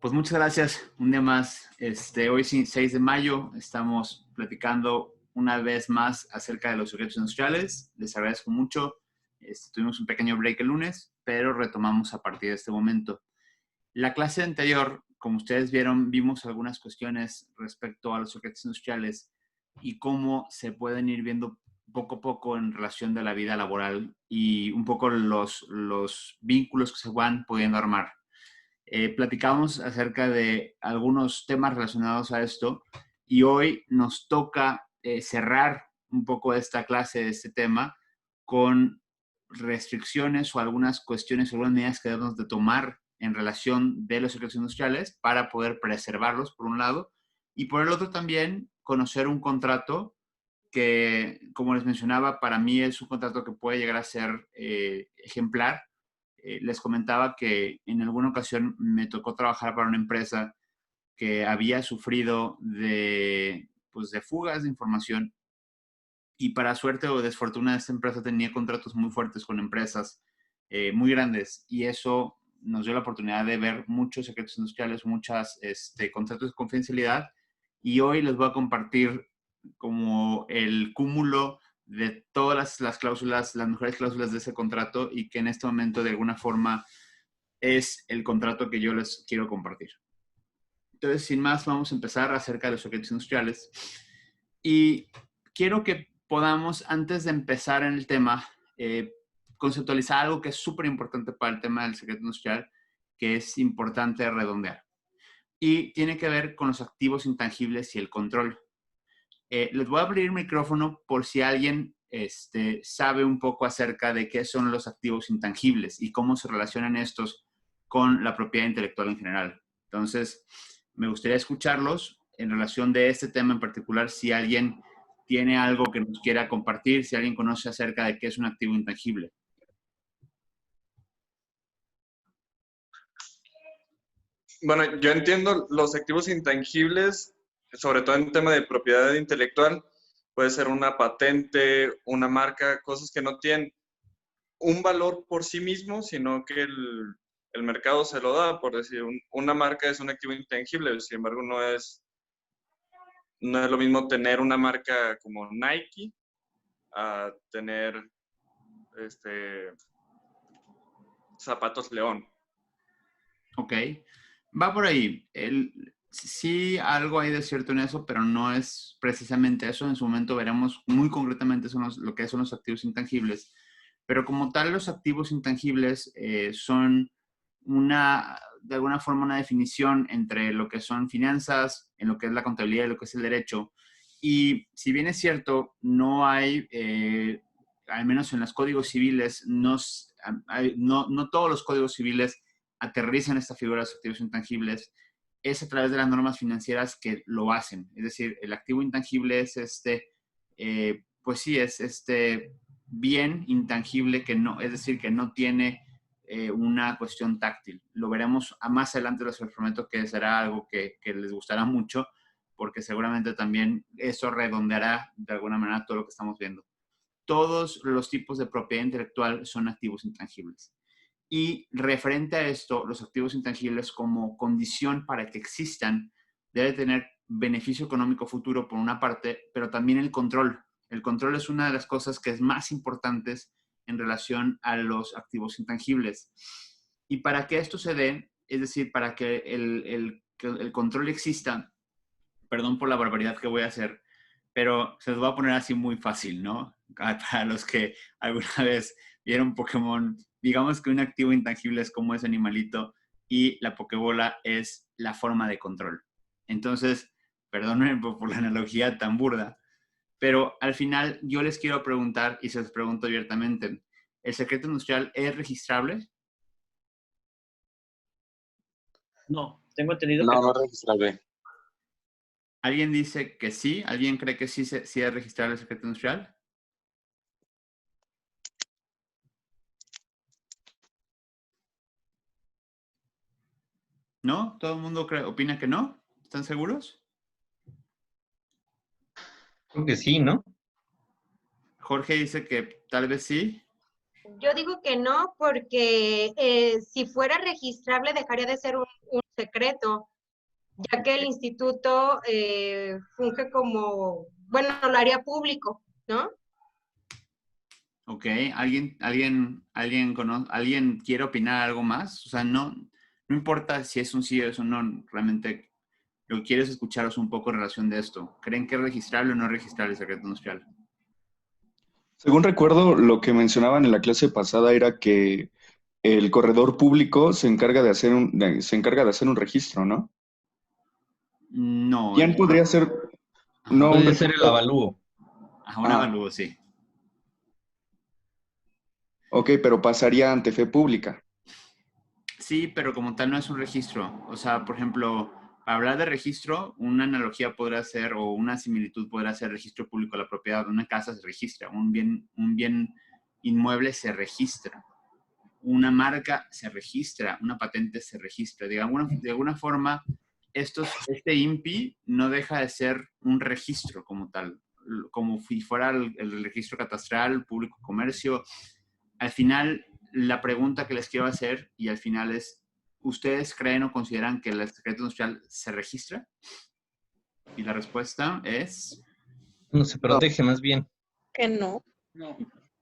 Pues muchas gracias. Un día más. Hoy, 6 de mayo, estamos platicando una vez más acerca de los secretos industriales. Les agradezco mucho. Tuvimos un pequeño break el lunes, pero retomamos a partir de este momento. La clase anterior, como ustedes vieron, vimos algunas cuestiones respecto a los secretos industriales y cómo se pueden ir viendo poco a poco en relación de la vida laboral y un poco los vínculos que se van pudiendo armar. Platicamos acerca de algunos temas relacionados a esto y hoy nos toca cerrar un poco esta clase, de este tema, con restricciones o algunas cuestiones, algunas medidas que debemos de tomar en relación de los secretos industriales para poder preservarlos, por un lado, y por el otro también conocer un contrato que, como les mencionaba, para mí es un contrato que puede llegar a ser ejemplar. Les comentaba que en alguna ocasión me tocó trabajar para una empresa que había sufrido pues, de fugas de información y para suerte o desfortuna esta empresa tenía contratos muy fuertes con empresas muy grandes y eso nos dio la oportunidad de ver muchos secretos industriales, muchos contratos de confidencialidad y hoy les voy a compartir como el cúmulo de todas las cláusulas, las mejores cláusulas de ese contrato y que en este momento de alguna forma es el contrato que yo les quiero compartir. Entonces, sin más, vamos a empezar acerca de los secretos industriales. Y quiero que podamos, antes de empezar en el tema, conceptualizar algo que es súper importante para el tema del secreto industrial, que es importante redondear. Y tiene que ver con los activos intangibles y el control. Les voy a abrir el micrófono por si alguien sabe un poco acerca de qué son los activos intangibles y cómo se relacionan estos con la propiedad intelectual en general. Entonces, me gustaría escucharlos en relación de este tema en particular, si alguien tiene algo que nos quiera compartir, si alguien conoce acerca de qué es un activo intangible. Bueno, yo entiendo los activos intangibles, sobre todo en tema de propiedad intelectual, puede ser una patente, una marca, cosas que no tienen un valor por sí mismo, sino que el mercado se lo da, por decir, una marca es un activo intangible, sin embargo no es lo mismo tener una marca como Nike a tener zapatos León. Ok, va por ahí. Sí, algo hay de cierto en eso, pero no es precisamente eso. En su momento veremos muy concretamente lo que son los activos intangibles. Pero como tal, los activos intangibles son de alguna forma, una definición entre lo que son finanzas, en lo que es la contabilidad y lo que es el derecho. Y si bien es cierto, no hay, al menos en los códigos civiles, no todos los códigos civiles aterrizan esta figura de los activos intangibles, es a través de las normas financieras que lo hacen. Es decir, el activo intangible es pues sí, es bien intangible que no, es decir, que no tiene una cuestión táctil. Lo veremos más adelante, les prometo que será algo que les gustará mucho, porque seguramente también eso redondeará de alguna manera todo lo que estamos viendo. Todos los tipos de propiedad intelectual son activos intangibles. Y referente a esto, los activos intangibles como condición para que existan, debe tener beneficio económico futuro por una parte, pero también el control. El control es una de las cosas que es más importantes en relación a los activos intangibles. Y para que esto se dé, es decir, para que el control exista, perdón por la barbaridad que voy a hacer, pero se los voy a poner así muy fácil, ¿no? Para los que alguna vez vieron Pokémon, digamos que un activo intangible es como ese animalito y la Pokébola es la forma de control. Entonces, perdónenme por la analogía tan burda, pero al final yo les quiero preguntar y se los pregunto abiertamente, ¿el secreto industrial es registrable? No, tengo entendido que No, no es registrable. ¿Alguien dice que sí? ¿Alguien cree que sí es registrable el secreto industrial? ¿No? ¿Todo el mundo opina que no? ¿Están seguros? creo que sí, ¿no? Jorge dice que tal vez sí. Yo digo que no, porque si fuera registrable dejaría de ser un secreto, ya que el instituto funge como, bueno, lo haría público, ¿no? Ok, ¿alguien quiere opinar algo más? O sea, no importa si es un sí o es un no, realmente lo que quiero es escucharos un poco en relación de esto. ¿Creen que es registrable o no registrable el secreto industrial? Según recuerdo, lo que mencionaban en la clase pasada era que el corredor público se encarga de hacer se encarga de hacer un registro, ¿no? No, ¿Quién podría ser, ajá, no un Puede ser el registro? avalúo. ajá, un avalúo, sí. Ok, pero pasaría ante fe pública. Sí, pero como tal no es un registro. O sea, por ejemplo, para hablar de registro, una analogía podrá ser, o una similitud podrá ser registro público de la propiedad. Una casa se registra, un bien inmueble se registra, una marca se registra, una patente se registra. De alguna forma, este INPI no deja de ser un registro como tal, como si fuera el registro catastral, público comercio. Al final, la pregunta que les quiero hacer, y al final es, ¿ustedes creen o consideran que el secreto industrial se registra? Y la respuesta es, No se protege más bien. Que no. No.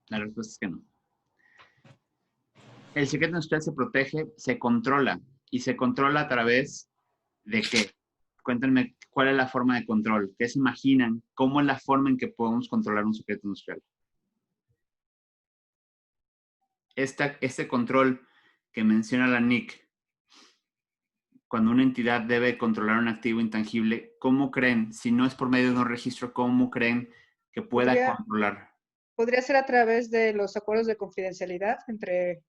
la respuesta es que no. El secreto industrial se protege, se controla, y se controla a través de qué. Cuéntenme cuál es la forma de control, qué se imaginan, cómo es la forma en que podemos controlar un secreto industrial. Este control que menciona la NIC, cuando una entidad debe controlar un activo intangible, ¿cómo creen, si no es por medio de un registro, cómo creen que pueda controlar? ¿Podría ser a través de los acuerdos de confidencialidad entre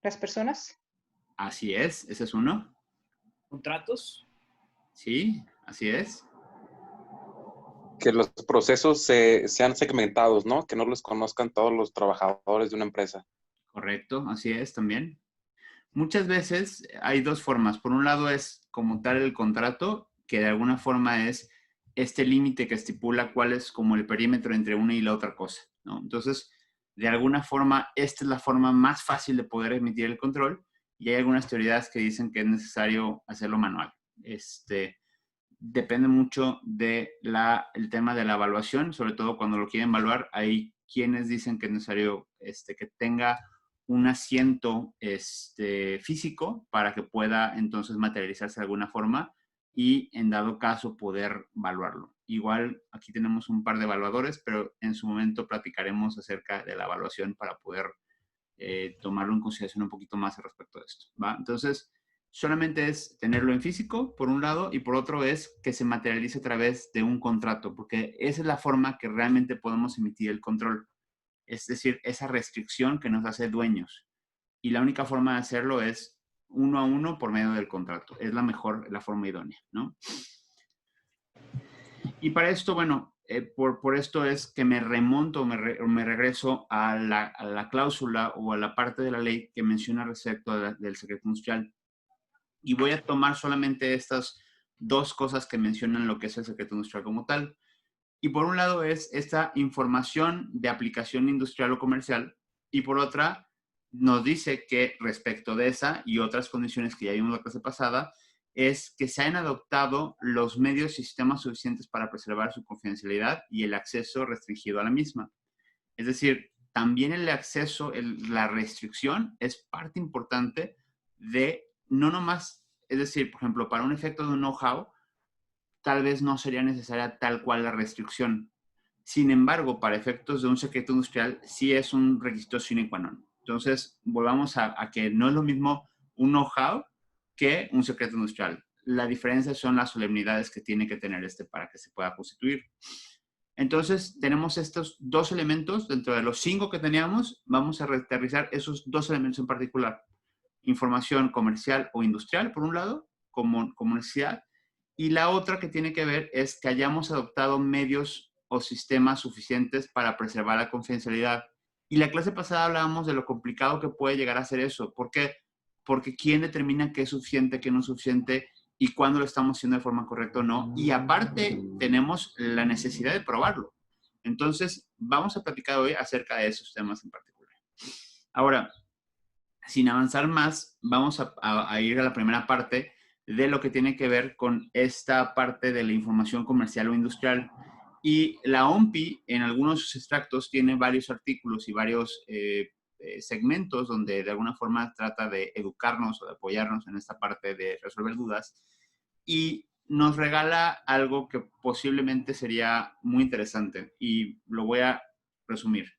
las personas? Así es, ese es uno. ¿Contratos? Sí, así es. Que los procesos sean segmentados, ¿no? Que no los conozcan todos los trabajadores de una empresa. Correcto, así es también. Muchas veces hay dos formas. Por un lado es como tal el contrato, que de alguna forma es este límite que estipula cuál es como el perímetro entre una y la otra cosa, ¿no? Entonces, de alguna forma, esta es la forma más fácil de poder emitir el control y hay algunas teorías que dicen que es necesario hacerlo manual. Depende mucho del tema de la evaluación, sobre todo cuando lo quieren evaluar. Hay quienes dicen que es necesario que tenga un asiento físico para que pueda entonces materializarse de alguna forma y en dado caso poder evaluarlo. Igual aquí tenemos un par de evaluadores, pero en su momento platicaremos acerca de la evaluación para poder tomarlo en consideración un poquito más al respecto de esto, ¿va? Entonces, solamente es tenerlo en físico, por un lado, y por otro es que se materialice a través de un contrato, porque esa es la forma que realmente podemos emitir el control. Es decir, esa restricción que nos hace dueños. Y la única forma de hacerlo es uno a uno por medio del contrato. Es la forma idónea, ¿no? Y para esto, bueno, por esto es que me remonto, me regreso a la cláusula o a la parte de la ley que menciona respecto del secreto industrial. Y voy a tomar solamente estas dos cosas que mencionan lo que es el secreto industrial como tal. Y por un lado es esta información de aplicación industrial o comercial, y por otra nos dice que respecto de esa y otras condiciones que ya vimos la clase pasada, es que se han adoptado los medios y sistemas suficientes para preservar su confidencialidad y el acceso restringido a la misma. Es decir, también el acceso, la restricción es parte importante de no nomás, es decir, por ejemplo, para un efecto de un know-how, tal vez no sería necesaria tal cual la restricción. Sin embargo, para efectos de un secreto industrial, sí es un requisito sine qua non. Entonces, volvamos a que no es lo mismo un know-how que un secreto industrial. La diferencia son las solemnidades que tiene que tener para que se pueda constituir. Entonces, tenemos estos dos elementos dentro de los 5 que teníamos. Vamos a aterrizar esos dos elementos en particular. Información comercial o industrial, por un lado, como necesidad. Y la otra que tiene que ver es que hayamos adoptado medios o sistemas suficientes para preservar la confidencialidad. Y la clase pasada hablábamos de lo complicado que puede llegar a ser eso. ¿Por qué? Porque ¿quién determina qué es suficiente, qué no es suficiente y cuándo lo estamos haciendo de forma correcta o no? Y aparte tenemos la necesidad de probarlo. Entonces, vamos a platicar hoy acerca de esos temas en particular. Ahora, sin avanzar más, vamos a ir a la primera parte de lo que tiene que ver con esta parte de la información comercial o industrial. Y la OMPI, en algunos de sus extractos, tiene varios artículos y varios segmentos donde de alguna forma trata de educarnos o de apoyarnos en esta parte de resolver dudas. Y nos regala algo que posiblemente sería muy interesante y lo voy a resumir.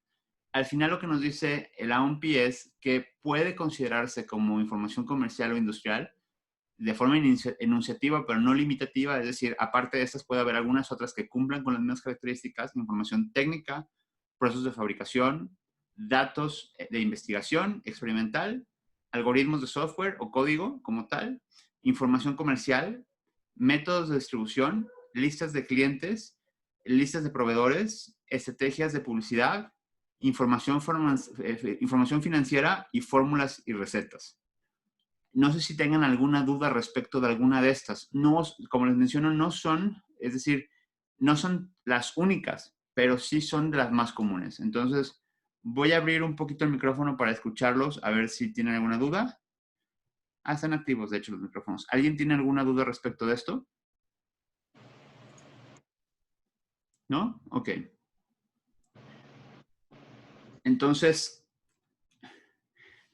Al final lo que nos dice el AOMPI es que puede considerarse como información comercial o industrial de forma enunciativa, pero no limitativa, es decir, aparte de estas puede haber algunas otras que cumplan con las mismas características, información técnica, procesos de fabricación, datos de investigación experimental, algoritmos de software o código como tal, información comercial, métodos de distribución, listas de clientes, listas de proveedores, estrategias de publicidad, información financiera y fórmulas y recetas. No sé si tengan alguna duda respecto de alguna de estas. No, como les menciono, no son, es decir, no son las únicas, pero sí son de las más comunes. Entonces, voy a abrir un poquito el micrófono para escucharlos, a ver si tienen alguna duda. Ah, están activos, de hecho, los micrófonos. ¿Alguien tiene alguna duda respecto de esto? ¿No? Ok. Entonces,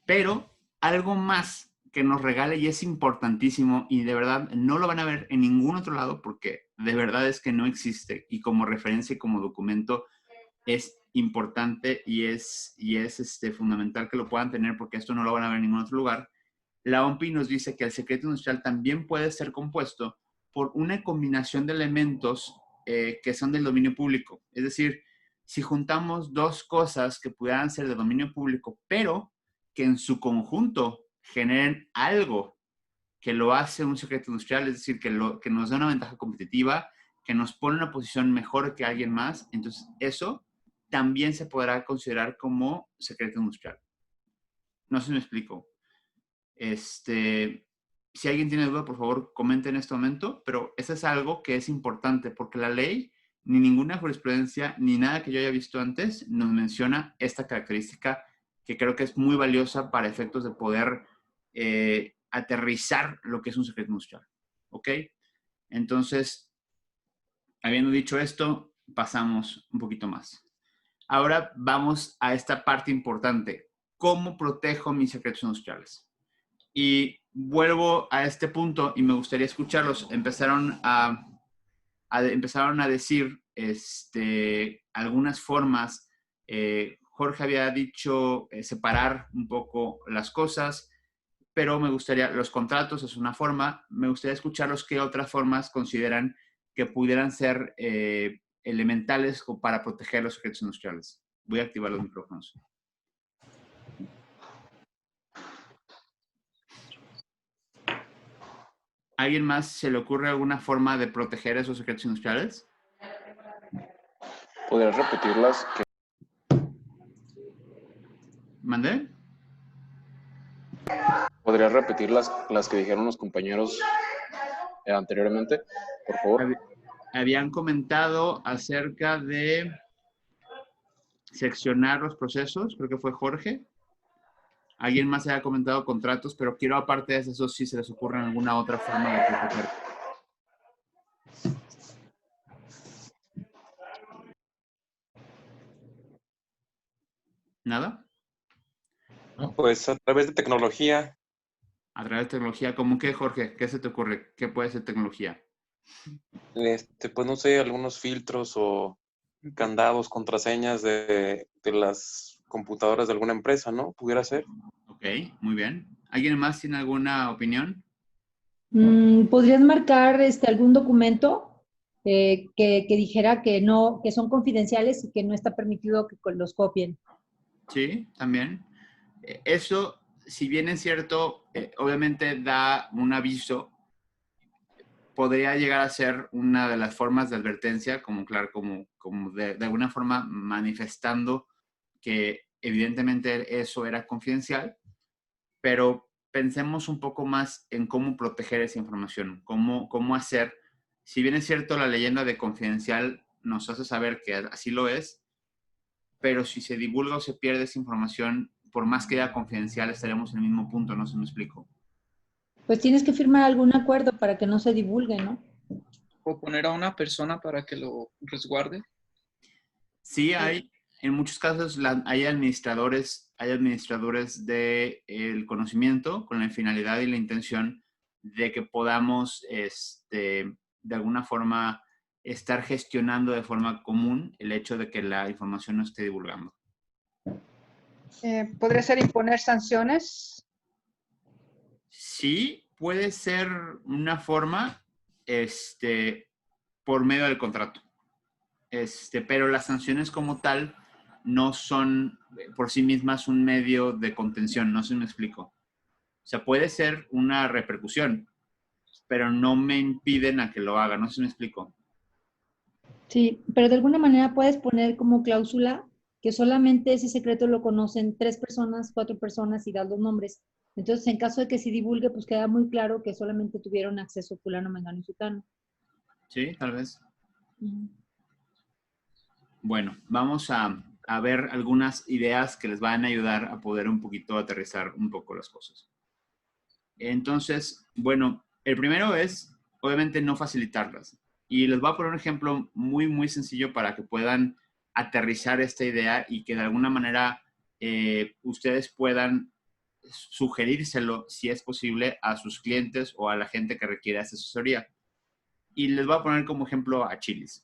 pero algo más que nos regale y es importantísimo y de verdad no lo van a ver en ningún otro lado porque de verdad es que no existe y como referencia y como documento es importante y es fundamental que lo puedan tener porque esto no lo van a ver en ningún otro lugar. La OMPI nos dice que el secreto industrial también puede ser compuesto por una combinación de elementos que son del dominio público. Es decir, si juntamos dos cosas que pudieran ser de dominio público, pero que en su conjunto generen algo que lo hace un secreto industrial, es decir, que nos da una ventaja competitiva, que nos pone en una posición mejor que alguien más, entonces eso también se podrá considerar como secreto industrial. No sé si me explico. Si alguien tiene duda, por favor, comente en este momento, pero eso es algo que es importante porque la ley, ni ninguna jurisprudencia, ni nada que yo haya visto antes, nos menciona esta característica que creo que es muy valiosa para efectos de poder aterrizar lo que es un secreto industrial. ¿Ok? Entonces, habiendo dicho esto, pasamos un poquito más. Ahora vamos a esta parte importante. ¿Cómo protejo mis secretos industriales? Y vuelvo a este punto y me gustaría escucharlos. Empezaron a decir algunas formas. Jorge había dicho separar un poco las cosas, pero me gustaría, los contratos es una forma, me gustaría escucharlos qué otras formas consideran que pudieran ser elementales para proteger los secretos industriales. Voy a activar los micrófonos. ¿Alguien más se le ocurre alguna forma de proteger esos secretos industriales? ¿Podrías repetirlas? ¿Mandé? ¿Podrías repetir las que dijeron los compañeros anteriormente, por favor? Habían comentado acerca de seccionar los procesos, creo que fue Jorge. Alguien más había comentado contratos, pero quiero aparte de eso si se les ocurre alguna otra forma de proteger. ¿Nada? Pues a través de tecnología. A través de tecnología, ¿cómo qué, Jorge? ¿Qué se te ocurre? ¿Qué puede ser tecnología? Pues no sé, algunos filtros o candados, contraseñas de las computadoras de alguna empresa, ¿no? Pudiera ser. Ok, muy bien. ¿Alguien más tiene alguna opinión? ¿Podrías marcar algún documento que dijera que no, que son confidenciales y que no está permitido que los copien? Sí, también. Eso, si bien es cierto, obviamente da un aviso, podría llegar a ser una de las formas de advertencia, como claro, como de alguna forma manifestando que evidentemente eso era confidencial, pero pensemos un poco más en cómo proteger esa información, cómo hacer, si bien es cierto la leyenda de confidencial nos hace saber que así lo es, pero si se divulga o se pierde esa información, por más que sea confidencial, estaremos en el mismo punto, no sé si me explico. Pues tienes que firmar algún acuerdo para que no se divulgue, ¿no? O poner a una persona para que lo resguarde. Sí, hay, en muchos casos hay administradores del conocimiento con la finalidad y la intención de que podamos, de alguna forma, estar gestionando de forma común el hecho de que la información no esté divulgando. ¿Podría ser imponer sanciones? Sí, puede ser una forma, por medio del contrato. Pero las sanciones como tal no son por sí mismas un medio de contención, no sé si me explico. O sea, puede ser una repercusión, pero no me impiden a que lo haga, no sé si me explico. Sí, pero de alguna manera puedes poner como cláusula que solamente ese secreto lo conocen 3 personas, 4 personas y dar los nombres. Entonces, en caso de que se divulgue, pues queda muy claro que solamente tuvieron acceso fulano, mengano y sutano. Sí, tal vez. Ujú. Bueno, vamos a ver algunas ideas que les van a ayudar a poder un poquito aterrizar un poco las cosas. Entonces, bueno, el primero es, obviamente, no facilitarlas. Y les voy a poner un ejemplo muy, muy sencillo para que puedan aterrizar esta idea y que de alguna manera ustedes puedan sugerírselo, si es posible, a sus clientes o a la gente que requiere esa asesoría. Y les voy a poner como ejemplo a Chili's.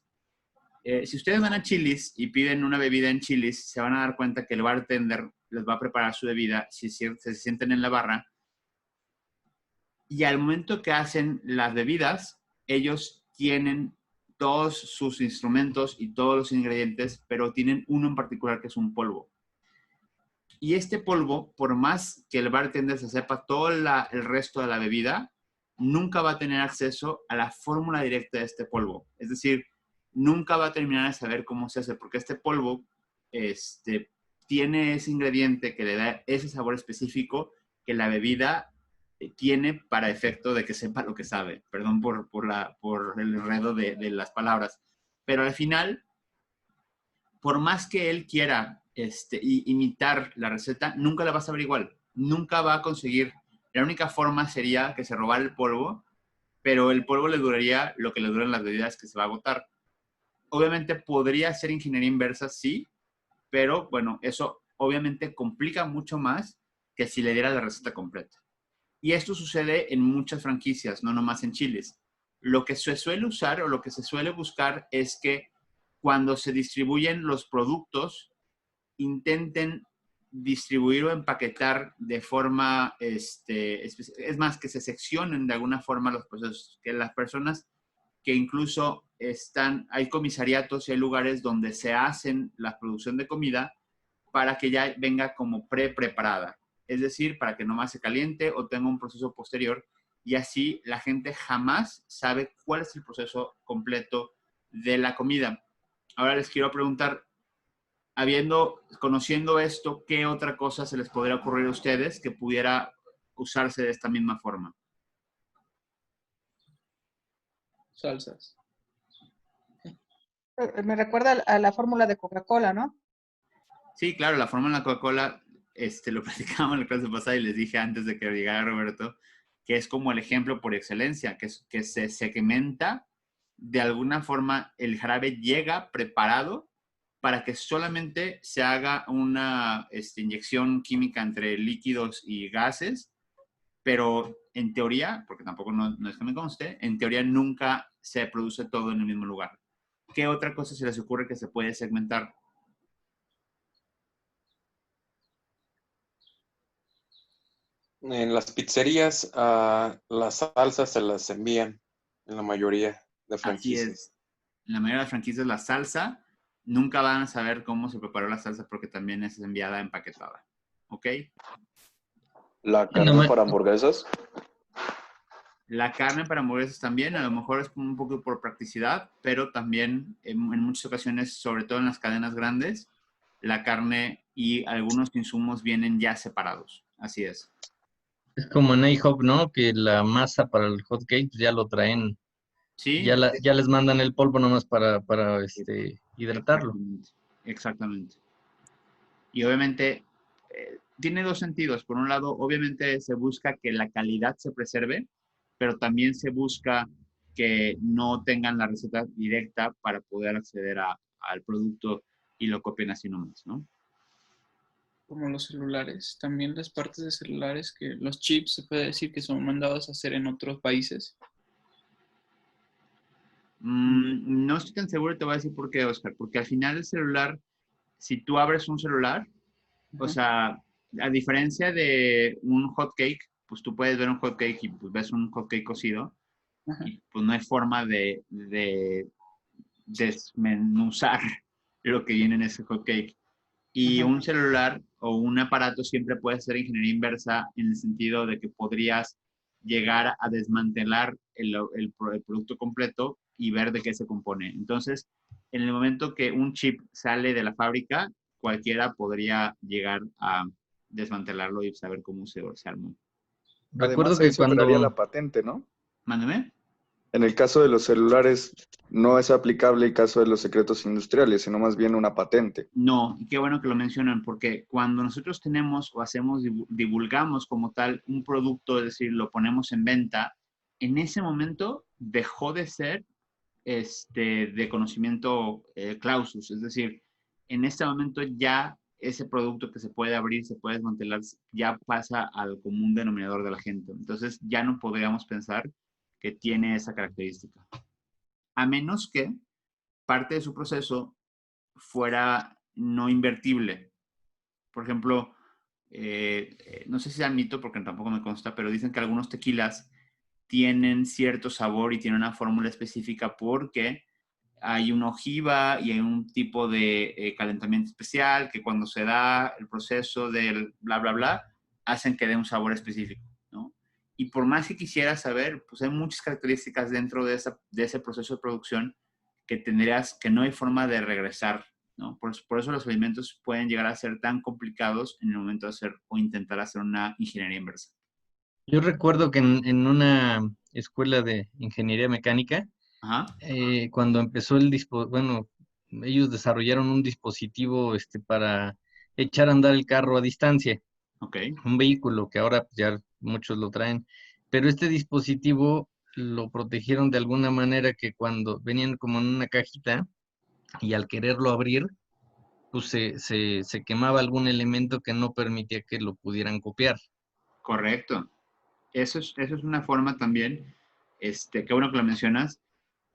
Si ustedes van a Chili's y piden una bebida en Chili's, se van a dar cuenta que el bartender les va a preparar su bebida si se sienten en la barra. Y al momento que hacen las bebidas, ellos tienen todos sus instrumentos y todos los ingredientes, pero tienen uno en particular que es un polvo. Y este polvo, por más que el bartender se sepa todo el resto de la bebida, nunca va a tener acceso a la fórmula directa de este polvo. Es decir, nunca va a terminar de saber cómo se hace, porque este polvo tiene ese ingrediente que le da ese sabor específico que la bebida tiene para efecto de que sepa lo que sabe. Perdón por el enredo de las palabras. Pero al final, por más que él quiera imitar la receta, nunca la va a saber igual. Nunca va a conseguir. La única forma sería que se robara el polvo, pero el polvo le duraría lo que le duran las bebidas, que se va a agotar. Obviamente podría ser ingeniería inversa, sí, pero bueno, eso obviamente complica mucho más que si le diera la receta completa. Y esto sucede en muchas franquicias, no nomás en Chili's. Lo que se suele usar o lo que se suele buscar es que cuando se distribuyen los productos, intenten distribuir o empaquetar de forma, es más, que se seccionen de alguna forma los procesos, que las personas que incluso hay comisariatos y hay lugares donde se hacen la producción de comida para que ya venga como preparada. Es decir, para que nomás se caliente o tenga un proceso posterior y así la gente jamás sabe cuál es el proceso completo de la comida. Ahora les quiero preguntar, conociendo esto, ¿qué otra cosa se les podría ocurrir a ustedes que pudiera usarse de esta misma forma? Salsas. Me recuerda a la fórmula de Coca-Cola, ¿no? Sí, claro, la forma en la Coca-Cola, lo platicamos en la clase pasada y les dije antes de que llegara Roberto, que es como el ejemplo por excelencia, que se segmenta de alguna forma, el jarabe llega preparado para que solamente se haga una inyección química entre líquidos y gases, pero en teoría, porque tampoco no es que me conste, en teoría nunca se produce todo en el mismo lugar. ¿Qué otra cosa se les ocurre que se puede segmentar? En las pizzerías, las salsas se las envían en la mayoría de Así franquicias. es. En la mayoría de las franquicias, la salsa, nunca van a saber cómo se preparó la salsa porque también es enviada empaquetada. ¿Ok? La carne para hamburguesas. La carne para hamburguesas también, a lo mejor es un poco por practicidad, pero también en muchas ocasiones, sobre todo en las cadenas grandes, la carne y algunos insumos vienen ya separados. Así es. Es como en IHOP, ¿no? Que la masa para el hot cake pues, ya lo traen, Sí, ya les mandan el polvo nomás para hidratarlo. exactamente. Exactamente. Y obviamente, tiene dos sentidos. Por un lado, obviamente se busca que la calidad se preserve, pero también se busca que no tengan la receta directa para poder acceder al producto y lo copien así nomás, ¿no? Como los celulares, también las partes de celulares, que los chips se puede decir que son mandados a hacer en otros países. No estoy tan seguro, te voy a decir por qué, Oscar. Porque al final el celular, si tú abres un celular, o sea, a diferencia de un hot cake, pues tú puedes ver un hot cake y pues ves un hot cake cocido, Ajá. y pues no hay forma de desmenuzar lo que viene en ese hot cake. Y Ajá. un celular o un aparato siempre puede ser ingeniería inversa en el sentido de que podrías llegar a desmantelar el producto completo y ver de qué se compone. Entonces, en el momento que un chip sale de la fábrica, cualquiera podría llegar a desmantelarlo y saber cómo se armó. Recuerdo Además, ahí que se operaría cuando, la patente, ¿no? Mándeme. En el caso de los celulares, no es aplicable el caso de los secretos industriales, sino más bien una patente. No, y qué bueno que lo mencionan, porque cuando nosotros tenemos o hacemos, divulgamos como tal un producto, es decir, lo ponemos en venta, en ese momento dejó de ser de conocimiento clausus, es decir, en este momento ya ese producto que se puede abrir, se puede desmantelar, ya pasa al común denominador de la gente. Entonces ya no podríamos pensar que tiene esa característica. A menos que parte de su proceso fuera no invertible. Por ejemplo, no sé si sea mito porque tampoco me consta, pero dicen que algunos tequilas tienen cierto sabor y tienen una fórmula específica porque hay una ojiva y hay un tipo de calentamiento especial que cuando se da el proceso del bla, bla, bla, hacen que dé un sabor específico, ¿no? Y por más que quisiera saber, pues hay muchas características dentro de ese proceso de producción que no hay forma de regresar, ¿no? Por eso los alimentos pueden llegar a ser tan complicados en el momento de hacer o intentar hacer una ingeniería inversa. yo recuerdo que en una escuela de ingeniería mecánica, Ajá. Cuando empezó bueno, ellos desarrollaron un dispositivo para echar a andar el carro a distancia, Ok. un vehículo que ahora pues, ya muchos lo traen, pero este dispositivo lo protegieron de alguna manera que cuando venían como en una cajita y al quererlo abrir, pues se quemaba algún elemento que no permitía que lo pudieran copiar. Correcto. Eso es una forma también, qué bueno que lo mencionas,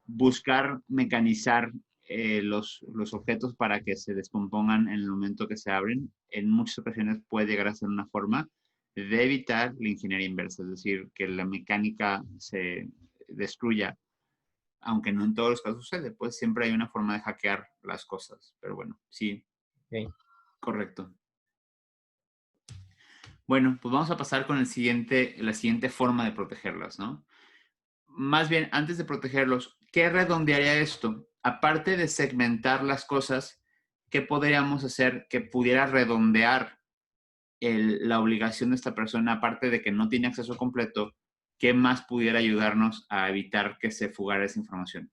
buscar mecanizar los objetos para que se descompongan en el momento que se abren. En muchas ocasiones puede llegar a ser una forma de evitar la ingeniería inversa, es decir, que la mecánica se destruya, aunque no en todos los casos sucede, pues siempre hay una forma de hackear las cosas, pero bueno, sí, Okay. correcto. Bueno, pues vamos a pasar con la siguiente forma de protegerlas, ¿no? Más bien, antes de protegerlos, ¿qué redondearía esto? Aparte de segmentar las cosas, ¿qué podríamos hacer que pudiera redondear la obligación de esta persona, aparte de que no tiene acceso completo? ¿Qué más pudiera ayudarnos a evitar que se fugara esa información?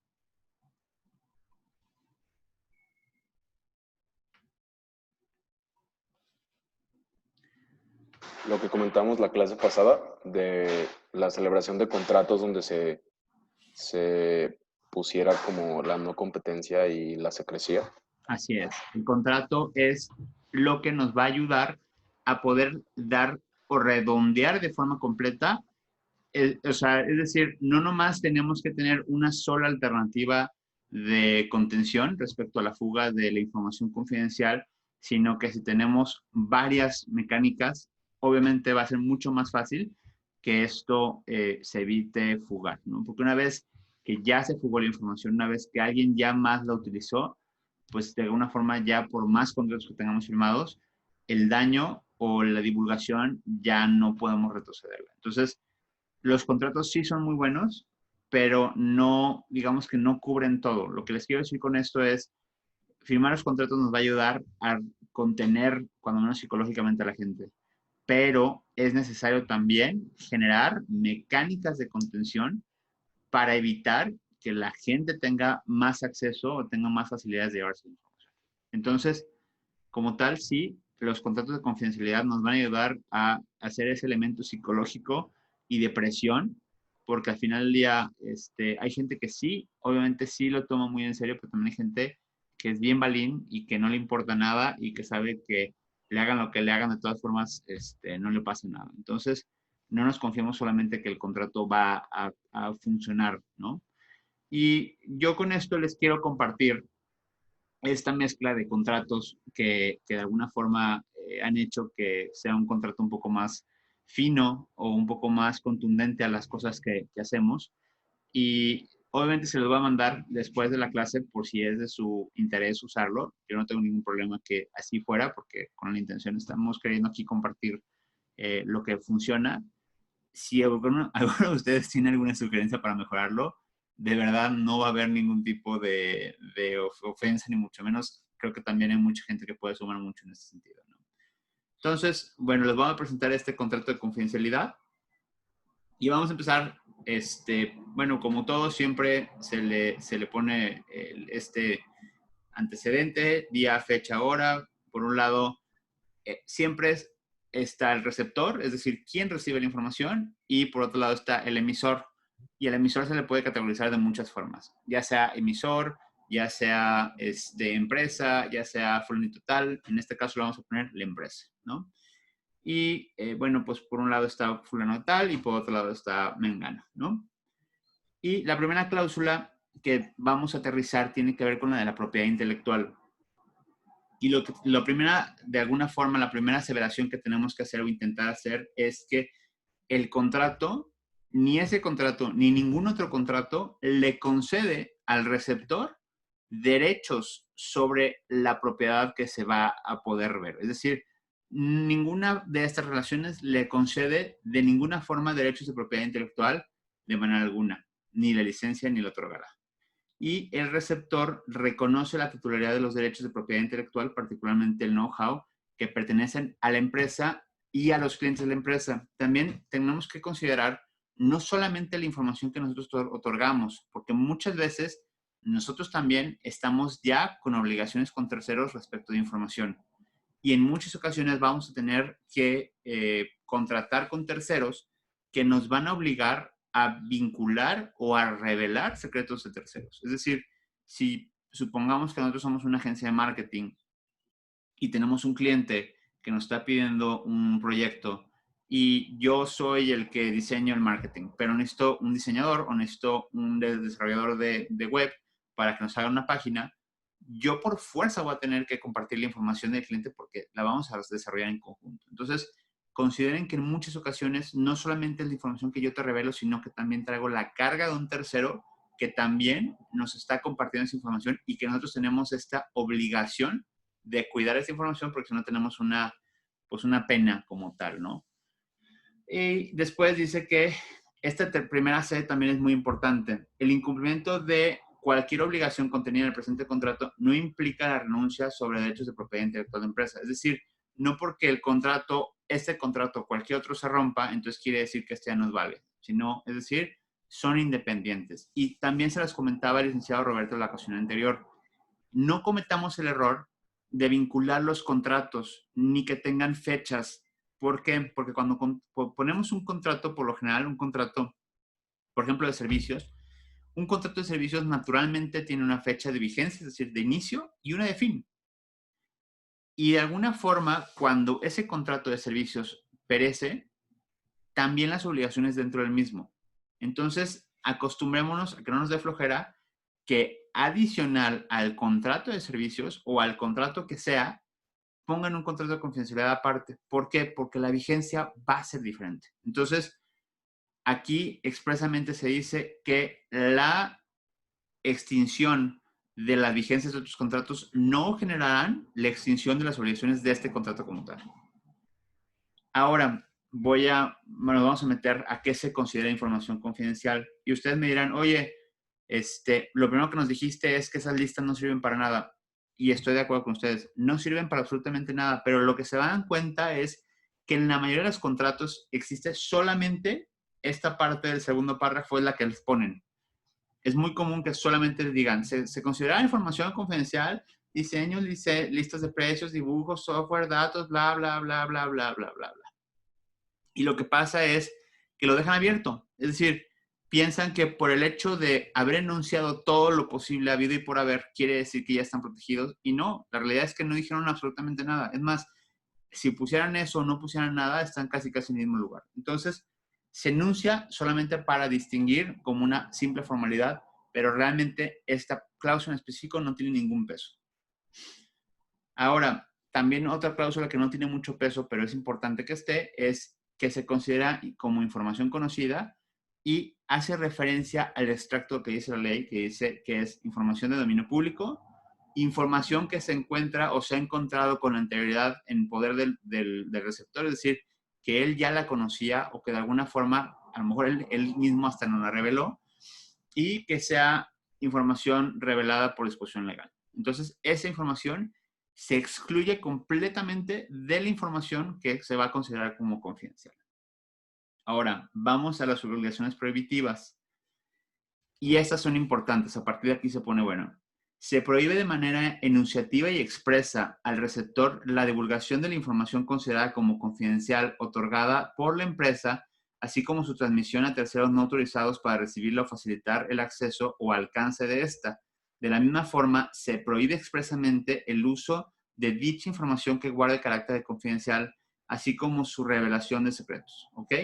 Lo que comentamos la clase pasada de la celebración de contratos donde se pusiera como la no competencia y la secrecía. Así es. El contrato es lo que nos va a ayudar a poder dar o redondear de forma completa. O sea, es decir, no nomás tenemos que tener una sola alternativa de contención respecto a la fuga de la información confidencial, sino que si tenemos varias mecánicas, obviamente va a ser mucho más fácil que esto se evite fugar, ¿no? Porque una vez que ya se fugó la información, una vez que alguien ya más la utilizó, pues de alguna forma ya por más contratos que tengamos firmados, el daño o la divulgación ya no podemos retrocederla. Entonces, los contratos sí son muy buenos, pero no, digamos que no cubren todo. Lo que les quiero decir con esto es, firmar los contratos nos va a ayudar a contener, cuando menos psicológicamente, a la gente. Pero es necesario también generar mecánicas de contención para evitar que la gente tenga más acceso o tenga más facilidades de llevarse la información. Entonces, como tal, sí, los contratos de confidencialidad nos van a ayudar a hacer ese elemento psicológico y de presión, porque al final del día hay gente que sí, obviamente sí lo toma muy en serio, pero también hay gente que es bien balín y que no le importa nada y que sabe que le hagan lo que le hagan, de todas formas, no le pasa nada. Entonces, no nos confiemos solamente que el contrato va a funcionar, ¿no? Y yo con esto les quiero compartir esta mezcla de contratos que de alguna forma han hecho que sea un contrato un poco más fino o un poco más contundente a las cosas que hacemos. Y obviamente se los va a mandar después de la clase por si es de su interés usarlo. Yo no tengo ningún problema que así fuera, porque con la intención estamos queriendo aquí compartir lo que funciona. Si alguno de ustedes tiene alguna sugerencia para mejorarlo, de verdad no va a haber ningún tipo de ofensa, ni mucho menos. Creo que también hay mucha gente que puede sumar mucho en este sentido, ¿no? Entonces, bueno, les vamos a presentar este contrato de confidencialidad y vamos a empezar. Bueno, como todo, siempre se le pone este antecedente, día, fecha, hora. Por un lado, siempre está el receptor, es decir, quién recibe la información, y por otro lado está el emisor. Y el emisor se le puede categorizar de muchas formas, ya sea emisor, ya sea empresa, ya sea fulanito tal. En este caso le vamos a poner la empresa, ¿no? Y bueno, pues por un lado está fulano tal y por otro lado está mengano, ¿no? Y la primera cláusula que vamos a aterrizar tiene que ver con la de la propiedad intelectual. Y lo primera, de alguna forma, la primera aseveración que tenemos que hacer o intentar hacer es que el contrato, ni ese contrato, ni ningún otro contrato le concede al receptor derechos sobre la propiedad que se va a poder ver. Es decir, ninguna de estas relaciones le concede de ninguna forma derechos de propiedad intelectual de manera alguna, ni la licencia ni la otorgará. Y el receptor reconoce la titularidad de los derechos de propiedad intelectual, particularmente el know-how, que pertenecen a la empresa y a los clientes de la empresa. También tenemos que considerar no solamente la información que nosotros otorgamos, porque muchas veces nosotros también estamos ya con obligaciones con terceros respecto de información. Y en muchas ocasiones vamos a tener que contratar con terceros que nos van a obligar a vincular o a revelar secretos de terceros. Es decir, si supongamos que nosotros somos una agencia de marketing y tenemos un cliente que nos está pidiendo un proyecto y yo soy el que diseño el marketing, pero necesito un diseñador o necesito un desarrollador de web para que nos haga una página, yo por fuerza voy a tener que compartir la información del cliente porque la vamos a desarrollar en conjunto. Entonces, consideren que en muchas ocasiones no solamente es la información que yo te revelo, sino que también traigo la carga de un tercero que también nos está compartiendo esa información y que nosotros tenemos esta obligación de cuidar esa información porque si no tenemos una pena como tal, ¿no? Y después dice que esta primera C también es muy importante. El incumplimiento de cualquier obligación contenida en el presente contrato no implica la renuncia sobre derechos de propiedad intelectual de empresa. Es decir, no porque este contrato o cualquier otro se rompa, entonces quiere decir que este ya nos vale. Sino, es decir, son independientes. Y también se las comentaba el licenciado Roberto en la ocasión anterior. No cometamos el error de vincular los contratos, ni que tengan fechas. ¿Por qué? Porque cuando ponemos un contrato, por lo general, un contrato, por ejemplo, de servicios, un contrato de servicios naturalmente tiene una fecha de vigencia, es decir, de inicio y una de fin. Y de alguna forma, cuando ese contrato de servicios perece, también las obligaciones dentro del mismo. Entonces, acostumbrémonos a que no nos dé flojera que adicional al contrato de servicios o al contrato que sea, pongan un contrato de confidencialidad aparte. ¿Por qué? Porque la vigencia va a ser diferente. Entonces, aquí expresamente se dice que la extinción de las vigencias de otros contratos no generarán la extinción de las obligaciones de este contrato como tal. Ahora, vamos a meter a qué se considera información confidencial. Y ustedes me dirán, oye, lo primero que nos dijiste es que esas listas no sirven para nada. Y estoy de acuerdo con ustedes. No sirven para absolutamente nada. Pero lo que se dan cuenta es que en la mayoría de los contratos existe solamente esta parte del segundo párrafo, es la que les ponen. Es muy común que solamente les digan, se considera información confidencial diseños, listas de precios, dibujos, software, datos, bla, bla, bla, bla, bla, bla, bla, bla. Y lo que pasa es que lo dejan abierto. Es decir, piensan que por el hecho de haber enunciado todo lo posible habido y por haber, quiere decir que ya están protegidos. Y no, la realidad es que no dijeron absolutamente nada. Es más, si pusieran eso o no pusieran nada, están casi en el mismo lugar. Entonces, se enuncia solamente para distinguir como una simple formalidad, pero realmente esta cláusula en específico no tiene ningún peso. Ahora, también otra cláusula que no tiene mucho peso, pero es importante que esté, es que se considera como información conocida y hace referencia al extracto que dice la ley, que dice que es información de dominio público, información que se encuentra o se ha encontrado con anterioridad en poder del receptor, es decir, que él ya la conocía o que de alguna forma, a lo mejor él mismo hasta no la reveló, y que sea información revelada por disposición legal. Entonces, esa información se excluye completamente de la información que se va a considerar como confidencial. Ahora, vamos a las obligaciones prohibitivas. Y estas son importantes. A partir de aquí se pone bueno. Se prohíbe de manera enunciativa y expresa al receptor la divulgación de la información considerada como confidencial otorgada por la empresa, así como su transmisión a terceros no autorizados para recibirla o facilitar el acceso o alcance de esta. De la misma forma, se prohíbe expresamente el uso de dicha información que guarde carácter de confidencial, así como su revelación de secretos. ¿Ok?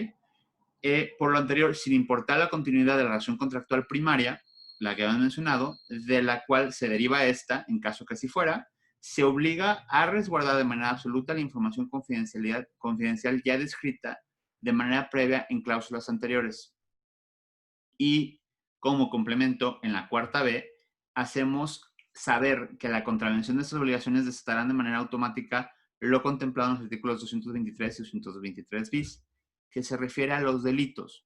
Por lo anterior, sin importar la continuidad de la relación contractual primaria, la que habíamos mencionado, de la cual se deriva esta, en caso que así fuera, se obliga a resguardar de manera absoluta la información confidencial ya descrita de manera previa en cláusulas anteriores. Y como complemento, en la cuarta B, hacemos saber que la contravención de estas obligaciones desatarán de manera automática lo contemplado en los artículos 223 y 223 bis, que se refiere a los delitos.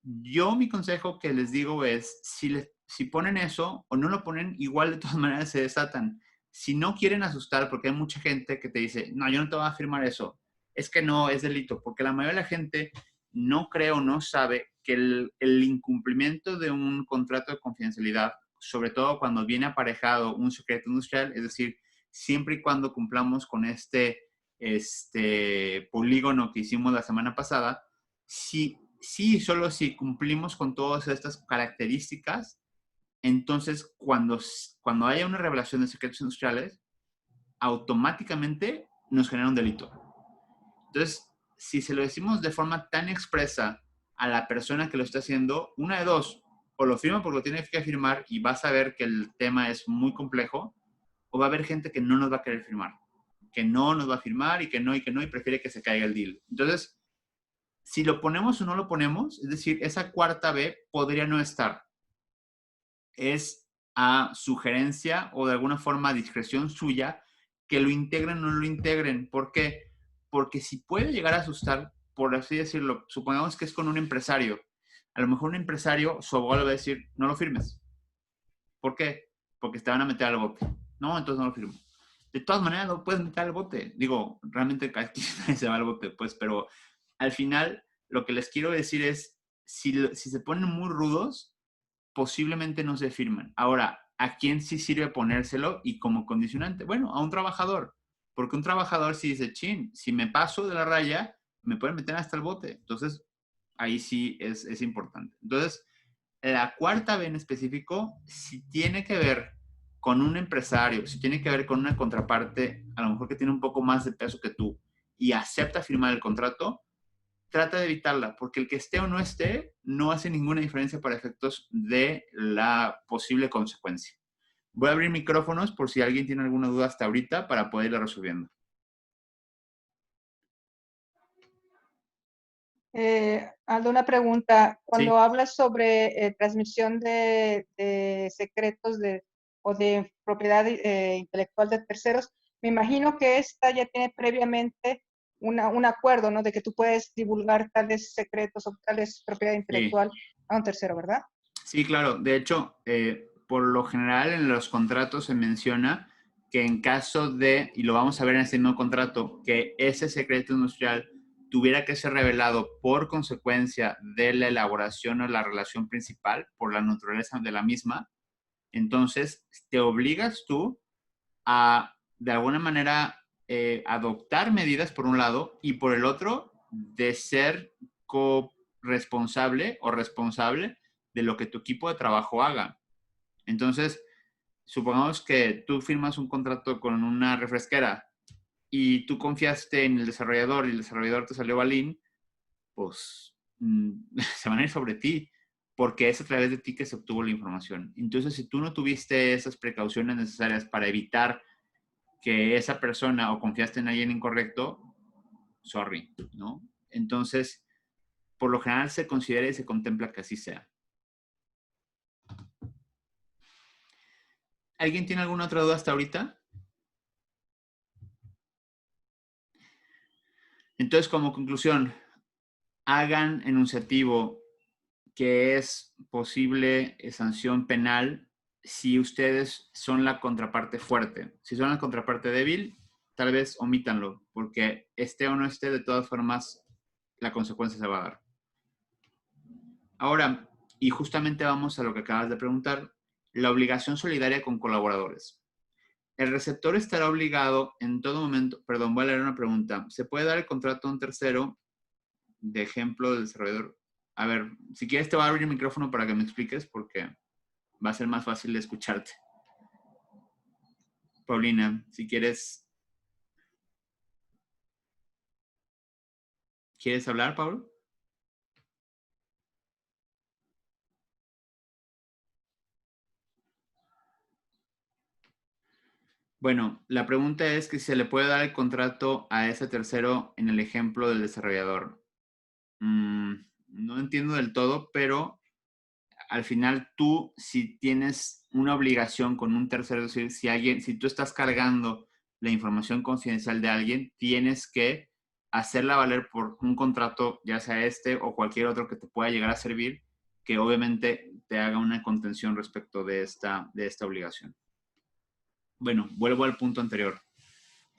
Yo mi consejo que les digo es, si ponen eso o no lo ponen, igual de todas maneras se desatan. Si no quieren asustar, porque hay mucha gente que te dice, no, yo no te voy a firmar eso, es que no, es delito, porque la mayoría de la gente no cree o no sabe que el incumplimiento de un contrato de confidencialidad, sobre todo cuando viene aparejado un secreto industrial, es decir, siempre y cuando cumplamos con este polígono que hicimos la semana pasada, solo si cumplimos con todas estas características, entonces cuando haya una revelación de secretos industriales, automáticamente nos genera un delito. Entonces, si se lo decimos de forma tan expresa a la persona que lo está haciendo, una de dos, o lo firma porque lo tiene que firmar y va a saber que el tema es muy complejo, o va a haber gente que no nos va a querer firmar, que no nos va a firmar y que no, y prefiere que se caiga el deal. Entonces, si lo ponemos o no lo ponemos, es decir, esa cuarta B podría no estar. Es a sugerencia o de alguna forma a discreción suya que lo integren o no lo integren. ¿Por qué? Porque si puede llegar a asustar, por así decirlo, supongamos que es con un empresario. A lo mejor un empresario, su abogado le va a decir, no lo firmes. ¿Por qué? Porque te van a meter al bote. No, entonces no lo firmo. De todas maneras, lo puedes meter al bote. Digo, realmente aquí se va al bote, pues, pero al final, lo que les quiero decir es, si se ponen muy rudos, posiblemente no se firman. Ahora, ¿a quién sí sirve ponérselo y como condicionante? Bueno, a un trabajador. Porque un trabajador sí dice, chin, si me paso de la raya, me pueden meter hasta el bote. Entonces, ahí sí es importante. Entonces, la cuarta B en específico, si tiene que ver con un empresario, si tiene que ver con una contraparte, a lo mejor que tiene un poco más de peso que tú, y acepta firmar el contrato, trata de evitarla, porque el que esté o no esté no hace ninguna diferencia para efectos de la posible consecuencia. Voy a abrir micrófonos por si alguien tiene alguna duda hasta ahorita para poderla resolviendo. Aldo, una pregunta. Cuando Sí. hablas sobre transmisión de secretos o de propiedad intelectual de terceros, me imagino que esta ya tiene previamente un acuerdo, ¿no? De que tú puedes divulgar tales secretos o tales propiedad intelectual a un tercero, ¿verdad? Sí, claro. De hecho, por lo general en los contratos se menciona que en caso de, y lo vamos a ver en este mismo contrato, que ese secreto industrial tuviera que ser revelado por consecuencia de la elaboración o la relación principal, por la naturaleza de la misma, entonces te obligas tú a, de alguna manera, adoptar medidas por un lado y por el otro, de ser corresponsable o responsable de lo que tu equipo de trabajo haga. Entonces, supongamos que tú firmas un contrato con una refresquera y tú confiaste en el desarrollador y el desarrollador te salió balín, pues se van a ir sobre ti, porque es a través de ti que se obtuvo la información. Entonces, si tú no tuviste esas precauciones necesarias para evitar que esa persona o confiaste en alguien incorrecto, sorry, ¿no? Entonces, por lo general se considera y se contempla que así sea. ¿Alguien tiene alguna otra duda hasta ahorita? Entonces, como conclusión, hagan enunciativo que es posible sanción penal si ustedes son la contraparte fuerte. Si son la contraparte débil, tal vez omítanlo, porque esté o no esté, de todas formas, la consecuencia se va a dar. Ahora, y justamente vamos a lo que acabas de preguntar, la obligación solidaria con colaboradores. El receptor estará obligado en todo momento, perdón, voy a leer una pregunta. ¿Se puede dar el contrato a un tercero? De ejemplo del desarrollador. A ver, si quieres te voy a abrir el micrófono para que me expliques porque va a ser más fácil de escucharte. Paulina, si quieres. ¿Quieres hablar, Pablo? Bueno, la pregunta es que si se le puede dar el contrato a ese tercero en el ejemplo del desarrollador. No entiendo del todo, pero al final tú, si tienes una obligación con un tercero, es decir, si tú estás cargando la información confidencial de alguien, tienes que hacerla valer por un contrato, ya sea este o cualquier otro que te pueda llegar a servir, que obviamente te haga una contención respecto de esta obligación. Bueno, vuelvo al punto anterior.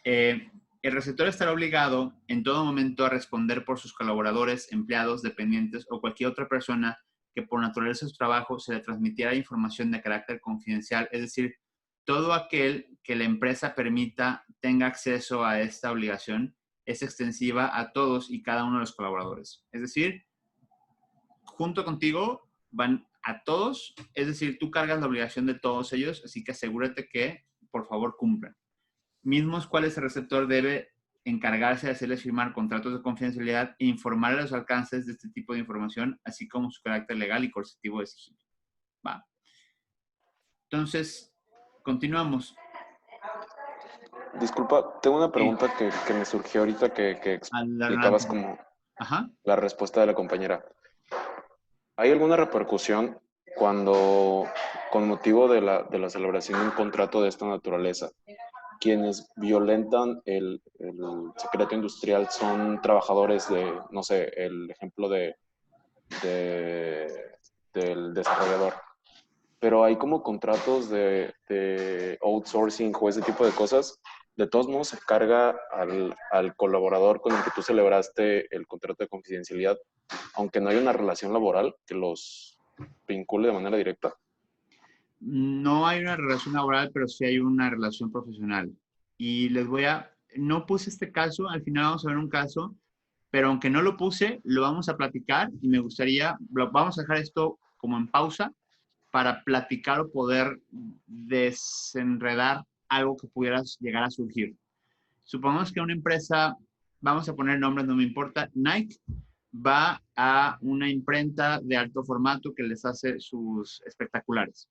El receptor estará obligado en todo momento a responder por sus colaboradores, empleados, dependientes o cualquier otra persona que por naturaleza de su trabajo se le transmitiera información de carácter confidencial, es decir, todo aquel que la empresa permita tenga acceso a esta obligación es extensiva a todos y cada uno de los colaboradores. Es decir, junto contigo van a todos, es decir, tú cargas la obligación de todos ellos, así que asegúrate que, por favor, cumplan. Mismos cuales el receptor debe encargarse de hacerles firmar contratos de confidencialidad e informar a los alcances de este tipo de información, así como su carácter legal y coercitivo de sigilo. Va. Entonces, continuamos. Disculpa, tengo una pregunta que me surgió ahorita que explicabas como la respuesta de la compañera. ¿Hay alguna repercusión cuando, con motivo de la celebración de un contrato de esta naturaleza, quienes violentan el secreto industrial son trabajadores de, no sé, el ejemplo del desarrollador? Pero hay como contratos de outsourcing o ese tipo de cosas. De todos modos, se carga al colaborador con el que tú celebraste el contrato de confidencialidad, aunque no hay una relación laboral que los vincule de manera directa. No hay una relación laboral, pero sí hay una relación profesional. Y no puse este caso, al final vamos a ver un caso, pero aunque no lo puse, lo vamos a platicar y me gustaría, vamos a dejar esto como en pausa para platicar o poder desenredar algo que pudiera llegar a surgir. Supongamos que una empresa, vamos a poner nombres, no me importa, Nike va a una imprenta de alto formato que les hace sus espectaculares.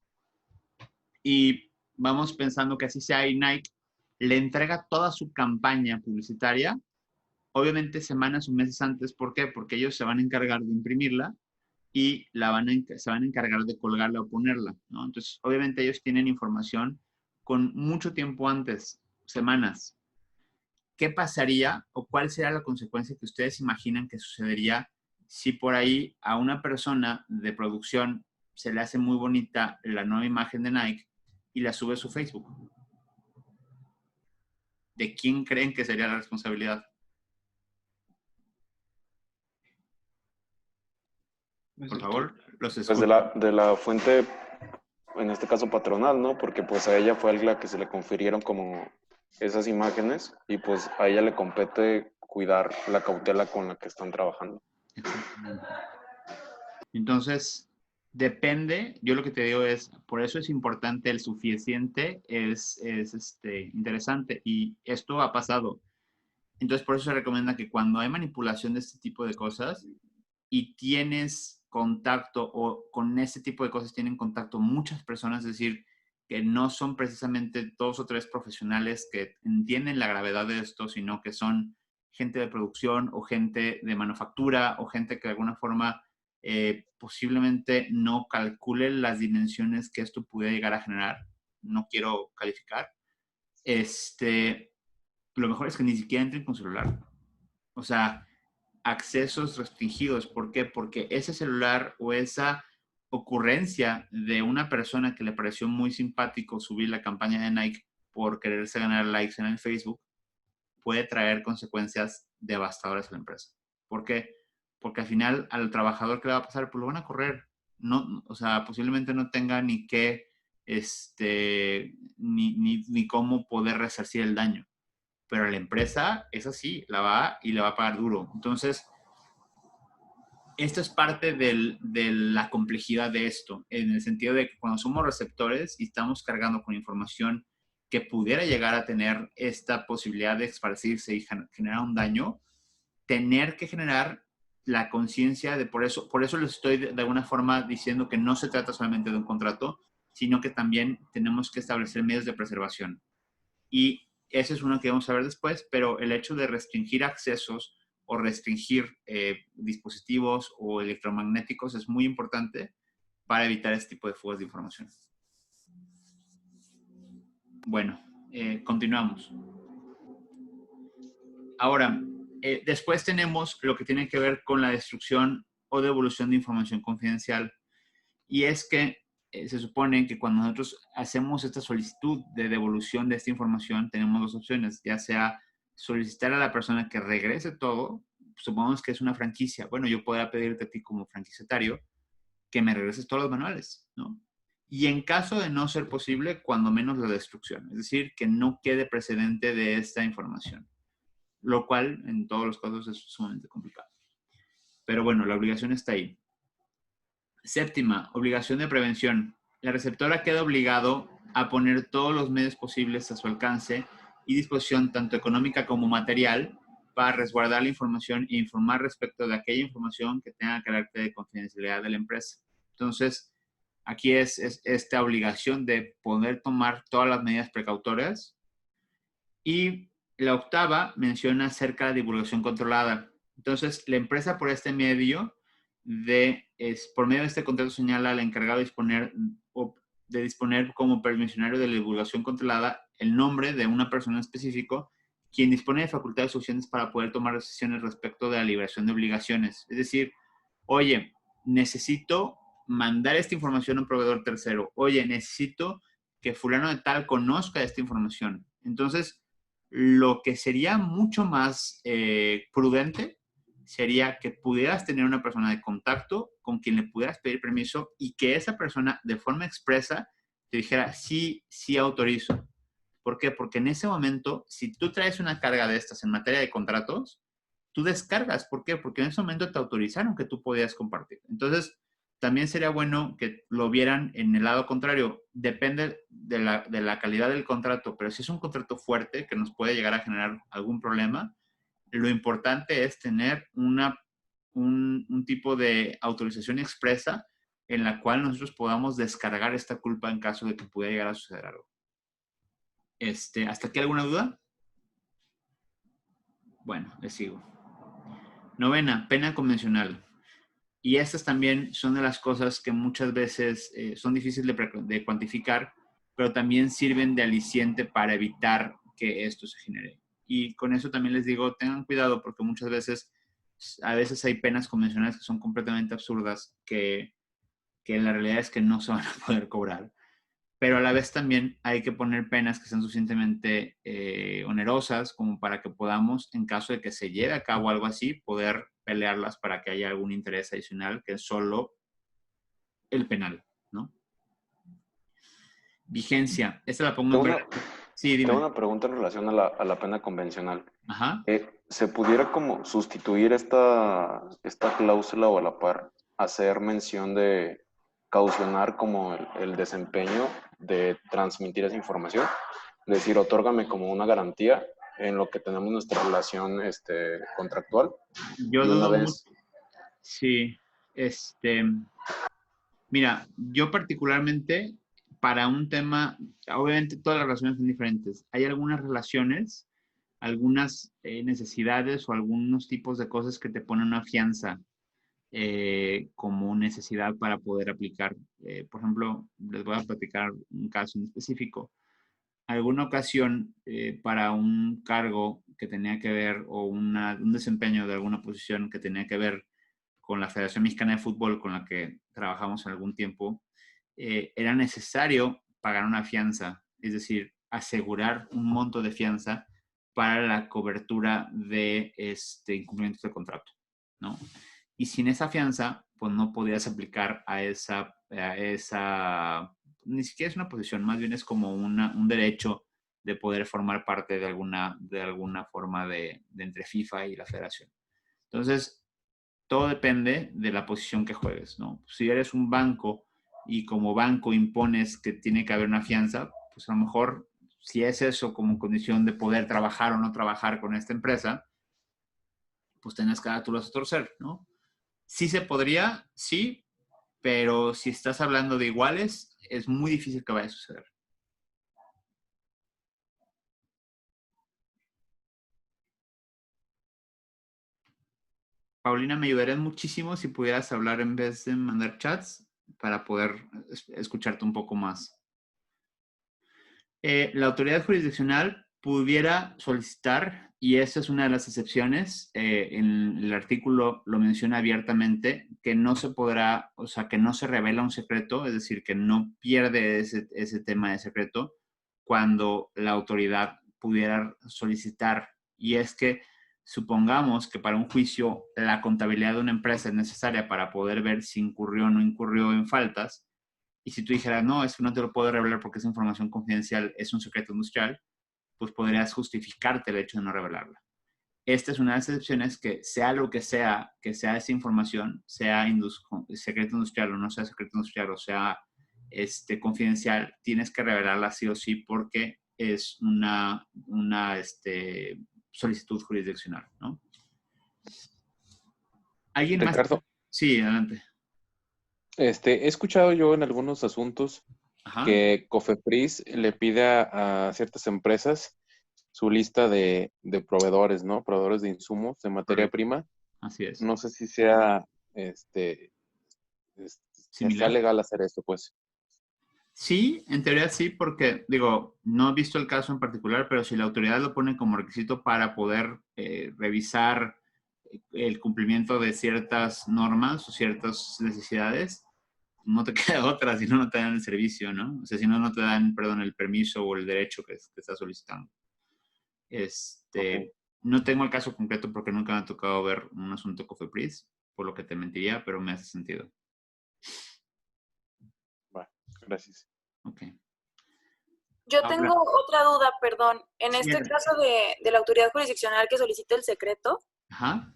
Y vamos pensando que así sea, y Nike le entrega toda su campaña publicitaria, obviamente semanas o meses antes. ¿Por qué? Porque ellos se van a encargar de imprimirla y se van a encargar de colgarla o ponerla, ¿no? Entonces, obviamente ellos tienen información con mucho tiempo antes, semanas. ¿Qué pasaría o cuál sería la consecuencia que ustedes imaginan que sucedería si por ahí a una persona de producción se le hace muy bonita la nueva imagen de Nike y la sube a su Facebook? ¿De quién creen que sería la responsabilidad? Por favor, los escucho. Pues de la fuente en este caso patronal, ¿no? Porque pues a ella fue la que se le confirieron como esas imágenes y pues a ella le compete cuidar la cautela con la que están trabajando. Entonces, depende, yo lo que te digo es, por eso es importante el suficiente, es interesante, y esto ha pasado. Entonces, por eso se recomienda que cuando hay manipulación de este tipo de cosas y tienes contacto o con este tipo de cosas tienen contacto muchas personas, es decir, que no son precisamente 2 o 3 profesionales que entienden la gravedad de esto, sino que son gente de producción o gente de manufactura o gente que de alguna forma posiblemente no calcule las dimensiones que esto pudiera llegar a generar. No quiero calificar. Lo mejor es que ni siquiera entren con celular. O sea, accesos restringidos. ¿Por qué? Porque ese celular o esa ocurrencia de una persona que le pareció muy simpático subir la campaña de Nike por quererse ganar likes en el Facebook puede traer consecuencias devastadoras a la empresa. ¿Por qué? Porque al final al trabajador que le va a pasar, pues lo van a correr. No, o sea, posiblemente no tenga ni qué, ni cómo poder resarcir el daño. Pero la empresa es así, la va y le va a pagar duro. Entonces, esto es parte de la complejidad de esto, en el sentido de que cuando somos receptores y estamos cargando con información que pudiera llegar a tener esta posibilidad de esparcirse y generar un daño, tener que generar la conciencia de por eso les estoy de alguna forma diciendo que no se trata solamente de un contrato, sino que también tenemos que establecer medios de preservación. Y ese es uno que vamos a ver después, pero el hecho de restringir accesos o restringir dispositivos o electromagnéticos es muy importante para evitar este tipo de fugas de información. Bueno, continuamos. Ahora, después tenemos lo que tiene que ver con la destrucción o devolución de información confidencial. Y es que se supone que cuando nosotros hacemos esta solicitud de devolución de esta información, tenemos 2 opciones, ya sea solicitar a la persona que regrese todo, supongamos que es una franquicia, bueno, yo podría pedirte a ti como franquiciatario que me regreses todos los manuales, ¿no? Y en caso de no ser posible, cuando menos la destrucción, es decir, que no quede precedente de esta información, lo cual en todos los casos es sumamente complicado. Pero bueno, la obligación está ahí. Séptima, obligación de prevención. La receptora queda obligado a poner todos los medios posibles a su alcance y disposición, tanto económica como material, para resguardar la información e informar respecto de aquella información que tenga carácter de confidencialidad de la empresa. Entonces, aquí es esta obligación de poder tomar todas las medidas precautorias. Y la octava menciona acerca de la divulgación controlada. Entonces, la empresa por este medio por medio de este contrato señala al encargado de disponer como permisionario de la divulgación controlada el nombre de una persona específico quien dispone de facultades suficientes para poder tomar decisiones respecto de la liberación de obligaciones. Es decir, oye, necesito mandar esta información a un proveedor tercero. Oye, necesito que fulano de tal conozca esta información. Entonces, lo que sería mucho más prudente sería que pudieras tener una persona de contacto con quien le pudieras pedir permiso y que esa persona de forma expresa te dijera, sí, sí autorizo. ¿Por qué? Porque en ese momento, si tú traes una carga de estas en materia de contratos, tú descargas. ¿Por qué? Porque en ese momento te autorizaron que tú podías compartir. Entonces, también sería bueno que lo vieran en el lado contrario. Depende de la calidad del contrato, pero si es un contrato fuerte que nos puede llegar a generar algún problema, lo importante es tener un tipo de autorización expresa en la cual nosotros podamos descargar esta culpa en caso de que pudiera llegar a suceder algo. ¿Hasta aquí alguna duda? Bueno, les sigo. Novena, pena convencional. Y estas también son de las cosas que muchas veces son difíciles de cuantificar, pero también sirven de aliciente para evitar que esto se genere. Y con eso también les digo, tengan cuidado porque muchas veces, a veces hay penas convencionales que son completamente absurdas, que la realidad es que no se van a poder cobrar. Pero a la vez también hay que poner penas que sean suficientemente onerosas como para que podamos, en caso de que se lleve a cabo algo así, poder pelearlas para que haya algún interés adicional que es solo el penal, ¿no? Vigencia. Esta la pongo en... Sí, dime. Tengo una pregunta en relación a la pena convencional. Ajá. ¿Se pudiera como sustituir esta cláusula o a la par hacer mención de caucionar como el desempeño de transmitir esa información? Es decir, otórgame como una garantía en lo que tenemos nuestra relación contractual. Yo dudo mucho. Sí. Mira, yo particularmente para un tema, obviamente todas las relaciones son diferentes. Hay algunas relaciones, algunas necesidades o algunos tipos de cosas que te ponen una fianza como necesidad para poder aplicar. Por ejemplo, les voy a platicar un caso en específico. Alguna ocasión para un cargo que tenía que ver o un desempeño de alguna posición que tenía que ver con la Federación Mexicana de Fútbol con la que trabajamos en algún tiempo, era necesario pagar una fianza, es decir, asegurar un monto de fianza para la cobertura de incumplimientos de contrato, ¿no? Y sin esa fianza, pues no podías aplicar a esa, ni siquiera es una posición, más bien es como un derecho de poder formar parte de alguna forma de entre FIFA y la federación. Entonces, todo depende de la posición que juegues, ¿no? Si eres un banco y como banco impones que tiene que haber una fianza, pues a lo mejor si es eso como condición de poder trabajar o no trabajar con esta empresa, pues tenés que dar tú a torcer, ¿no? Sí se podría, sí, pero si estás hablando de iguales, es muy difícil que vaya a suceder. Paulina, me ayudarías muchísimo si pudieras hablar en vez de mandar chats para poder escucharte un poco más. La autoridad jurisdiccional pudiera solicitar, y esa es una de las excepciones, en el artículo lo menciona abiertamente, que no se podrá, o sea, que no se revela un secreto, es decir, que no pierde ese tema de secreto cuando la autoridad pudiera solicitar. Y es que supongamos que para un juicio la contabilidad de una empresa es necesaria para poder ver si incurrió o no incurrió en faltas. Y si tú dijeras, no, es que no te lo puedo revelar porque es información confidencial, es un secreto industrial, pues podrías justificarte el hecho de no revelarla. Esta es una de las excepciones que sea lo que sea esa información, sea secreto industrial o no sea secreto industrial o sea confidencial, tienes que revelarla sí o sí porque es una solicitud jurisdiccional, ¿no? ¿Alguien Ricardo, más? Sí, adelante. He escuchado yo en algunos asuntos Ajá. que COFEPRIS le pide a ciertas empresas su lista de proveedores, ¿no? Proveedores de insumos de materia prima. Así es. No sé si sea sea legal hacer esto, pues. Sí, en teoría sí, porque, digo, no he visto el caso en particular, pero si la autoridad lo pone como requisito para poder revisar el cumplimiento de ciertas normas o ciertas necesidades, no te queda otra, si no, no te dan el servicio, ¿no? O sea, si no, no te dan, perdón, el permiso o el derecho que estás solicitando. Okay. No tengo el caso concreto porque nunca me ha tocado ver un asunto COFEPRIS, por lo que te mentiría, pero me hace sentido. Bueno, gracias. Ok. Yo tengo otra duda, perdón. En este caso de la autoridad jurisdiccional que solicita el secreto, ajá.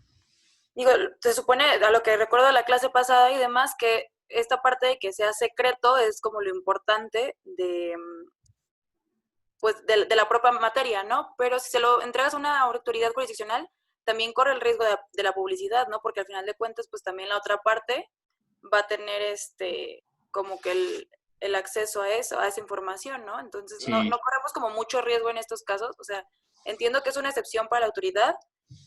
Digo, se supone, a lo que recuerdo de la clase pasada y demás, que esta parte de que sea secreto es como lo importante de, pues, de la propia materia, ¿no? Pero si se lo entregas a una autoridad jurisdiccional, también corre el riesgo de la publicidad, ¿no? Porque al final de cuentas, pues también la otra parte va a tener como que el acceso a eso, a esa información, ¿no? Entonces, sí. no corremos como mucho riesgo en estos casos. O sea, entiendo que es una excepción para la autoridad,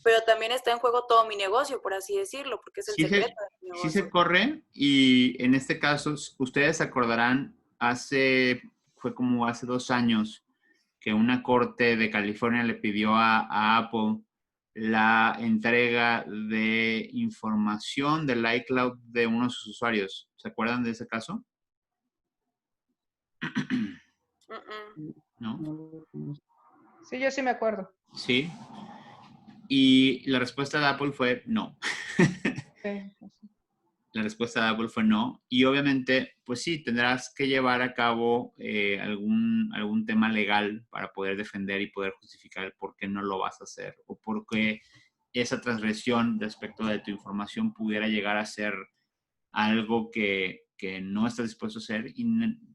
pero también está en juego todo mi negocio, por así decirlo, porque es el secreto de mi negocio. Sí se corre, y en este caso, ustedes se acordarán, fue como hace 2 años, que una corte de California le pidió a Apple la entrega de información del iCloud de uno de sus usuarios. ¿Se acuerdan de ese caso? ¿No? Sí, yo sí me acuerdo. Sí. Y la respuesta de Apple fue no. Sí. la respuesta de Apple fue no. Y obviamente, pues sí, tendrás que llevar a cabo algún tema legal para poder defender y poder justificar el por qué no lo vas a hacer o por qué esa transgresión respecto de tu información pudiera llegar a ser algo que no estás dispuesto a hacer y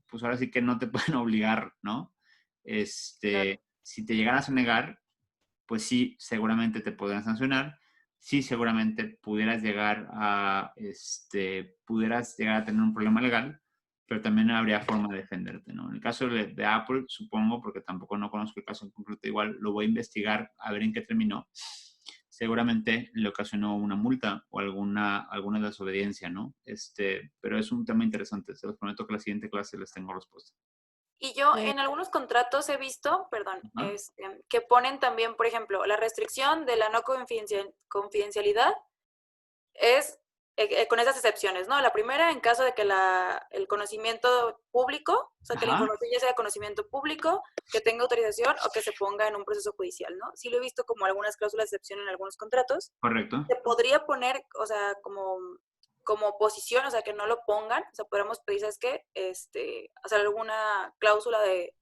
pues ahora sí que no te pueden obligar, ¿no? Claro. Si te llegaras a negar, pues sí, seguramente te podrían sancionar. Sí, seguramente pudieras llegar a tener un problema legal, pero también habría forma de defenderte, ¿no? En el caso de Apple, supongo, porque tampoco no conozco el caso en concreto, igual lo voy a investigar a ver en qué terminó. Seguramente le ocasionó una multa o alguna desobediencia, ¿no? Pero es un tema interesante. Se los prometo que la siguiente clase les tengo respuesta. Y yo en algunos contratos he visto, que ponen también, por ejemplo, la restricción de la no confidencialidad es con esas excepciones, ¿no? La primera, en caso de que el conocimiento público, o sea, que la información ya sea de conocimiento público, que tenga autorización o que se ponga en un proceso judicial, ¿no? Sí lo he visto como algunas cláusulas de excepción en algunos contratos. Correcto. Se podría poner, o sea, como posición, o sea, que no lo pongan, o sea, podríamos pedir, ¿sabes qué? Hacer alguna cláusula de,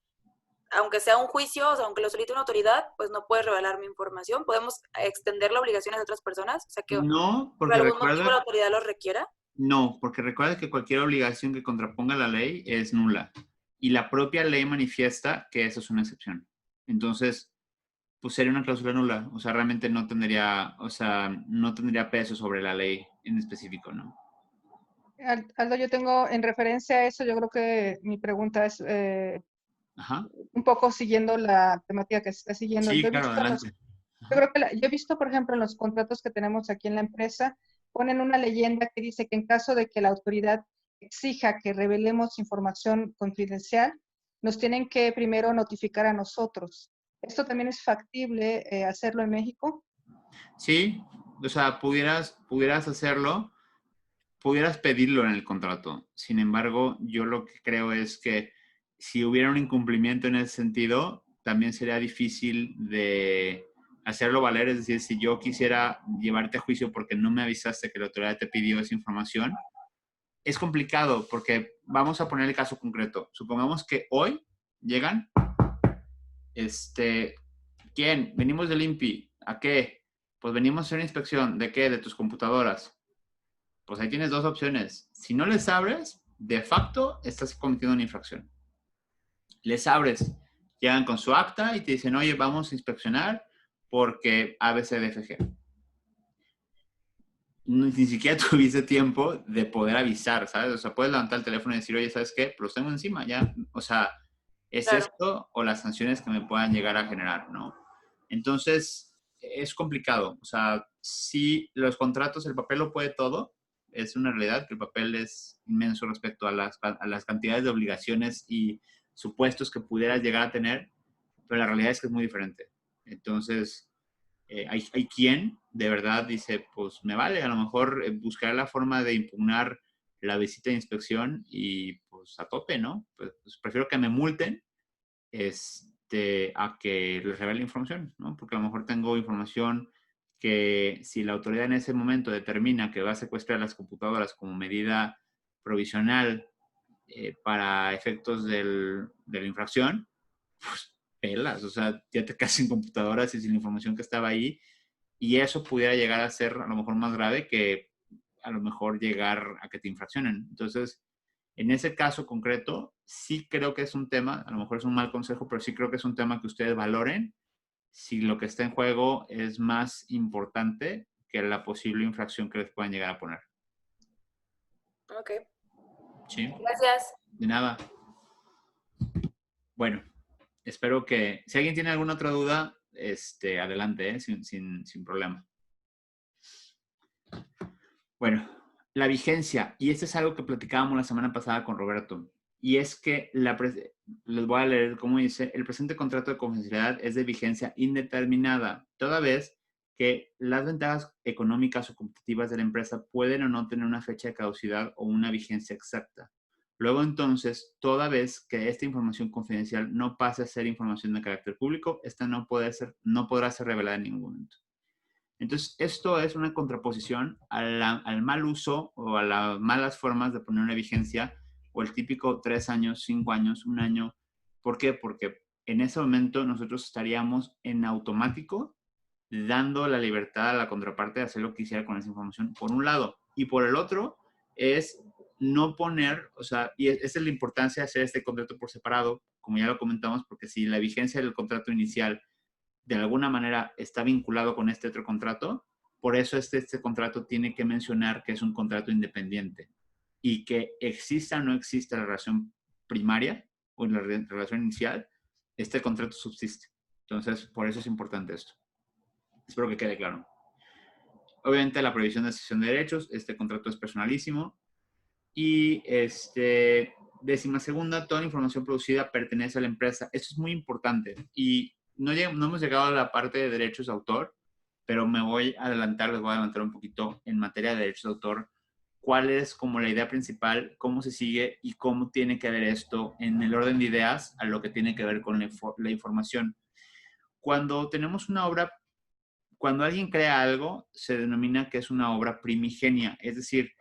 aunque sea un juicio, o sea, aunque lo solicite una autoridad, pues no puedes revelar mi información. Podemos extender la obligación a otras personas, o sea, que no, por algún motivo la autoridad lo requiera. No, porque recuerda que cualquier obligación que contraponga la ley es nula. Y la propia ley manifiesta que eso es una excepción. Entonces, pues sería una cláusula nula. O sea, realmente no tendría peso sobre la ley en específico, ¿no? Aldo, yo tengo, en referencia a eso, yo creo que mi pregunta es un poco siguiendo la temática que se está siguiendo. Sí, claro, adelante. Yo creo que yo he visto, por ejemplo, en los contratos que tenemos aquí en la empresa, ponen una leyenda que dice que en caso de que la autoridad exija que revelemos información confidencial, nos tienen que primero notificar a nosotros. ¿Esto también es factible hacerlo en México? Sí, o sea, pudieras hacerlo, pudieras pedirlo en el contrato. Sin embargo, yo lo que creo es que si hubiera un incumplimiento en ese sentido, también sería difícil de hacerlo valer. Es decir, si yo quisiera llevarte a juicio porque no me avisaste que la autoridad te pidió esa información, es complicado porque vamos a poner el caso concreto. Supongamos que hoy llegan, ¿quién? Venimos del INPI. ¿A qué? Pues venimos a hacer una inspección. ¿De qué? De tus computadoras. Pues ahí tienes dos opciones. Si no les abres, de facto estás cometiendo una infracción. Les abres, llegan con su acta y te dicen, oye, vamos a inspeccionar porque ABCDFG. Ni siquiera tuviste tiempo de poder avisar, ¿sabes? O sea, puedes levantar el teléfono y decir, oye, ¿sabes qué? Pero los tengo encima ya. O sea, ¿es claro esto o las sanciones que me puedan llegar a generar, no? Entonces, es complicado. O sea, si los contratos, el papel lo puede todo, es una realidad que el papel es inmenso respecto a las cantidades de obligaciones y supuestos que pudieras llegar a tener, pero la realidad es que es muy diferente. Entonces, hay quien de verdad dice, pues me vale, a lo mejor buscar la forma de impugnar la visita de inspección y pues a tope, ¿no? Pues prefiero que me multen a que les revele información, ¿no? Porque a lo mejor tengo información que si la autoridad en ese momento determina que va a secuestrar las computadoras como medida provisional para efectos de la infracción, pues pelas, o sea, ya te quedas sin computadoras y sin la información que estaba ahí, y eso pudiera llegar a ser a lo mejor más grave que a lo mejor llegar a que te infraccionen. Entonces, en ese caso concreto, sí creo que es un tema, a lo mejor es un mal consejo, pero sí creo que es un tema que ustedes valoren si lo que está en juego es más importante que la posible infracción que les puedan llegar a poner. Ok. Sí. Gracias. De nada. Bueno, espero que, si alguien tiene alguna otra duda, adelante, sin problema. Bueno, la vigencia, y esto es algo que platicábamos la semana pasada con Roberto, y es que les voy a leer cómo dice, el presente contrato de confidencialidad es de vigencia indeterminada, toda vez que las ventajas económicas o competitivas de la empresa pueden o no tener una fecha de caducidad o una vigencia exacta. Luego, entonces, toda vez que esta información confidencial no pase a ser información de carácter público, esta no podrá ser revelada en ningún momento. Entonces, esto es una contraposición al mal uso o a las malas formas de poner una vigencia o el típico 3 años, 5 años, 1 año. ¿Por qué? Porque en ese momento nosotros estaríamos en automático dando la libertad a la contraparte de hacer lo que quisiera con esa información, por un lado. Y por el otro es no poner, o sea, y esa es la importancia de hacer este contrato por separado, como ya lo comentamos, porque si la vigencia del contrato inicial de alguna manera está vinculado con este otro contrato, por eso este contrato tiene que mencionar que es un contrato independiente y que exista o no exista la relación primaria o la relación inicial, este contrato subsiste. Entonces, por eso es importante esto. Espero que quede claro. Obviamente, la prohibición de cesión de derechos, este contrato es personalísimo. Y 12ª, toda la información producida pertenece a la empresa. Esto es muy importante. Y no hemos llegado a la parte de derechos de autor, pero les voy a adelantar un poquito en materia de derechos de autor. ¿Cuál es como la idea principal? ¿Cómo se sigue? Y cómo tiene que ver esto en el orden de ideas a lo que tiene que ver con la información. Cuando tenemos una obra, cuando alguien crea algo, se denomina que es una obra primigenia. Es decir,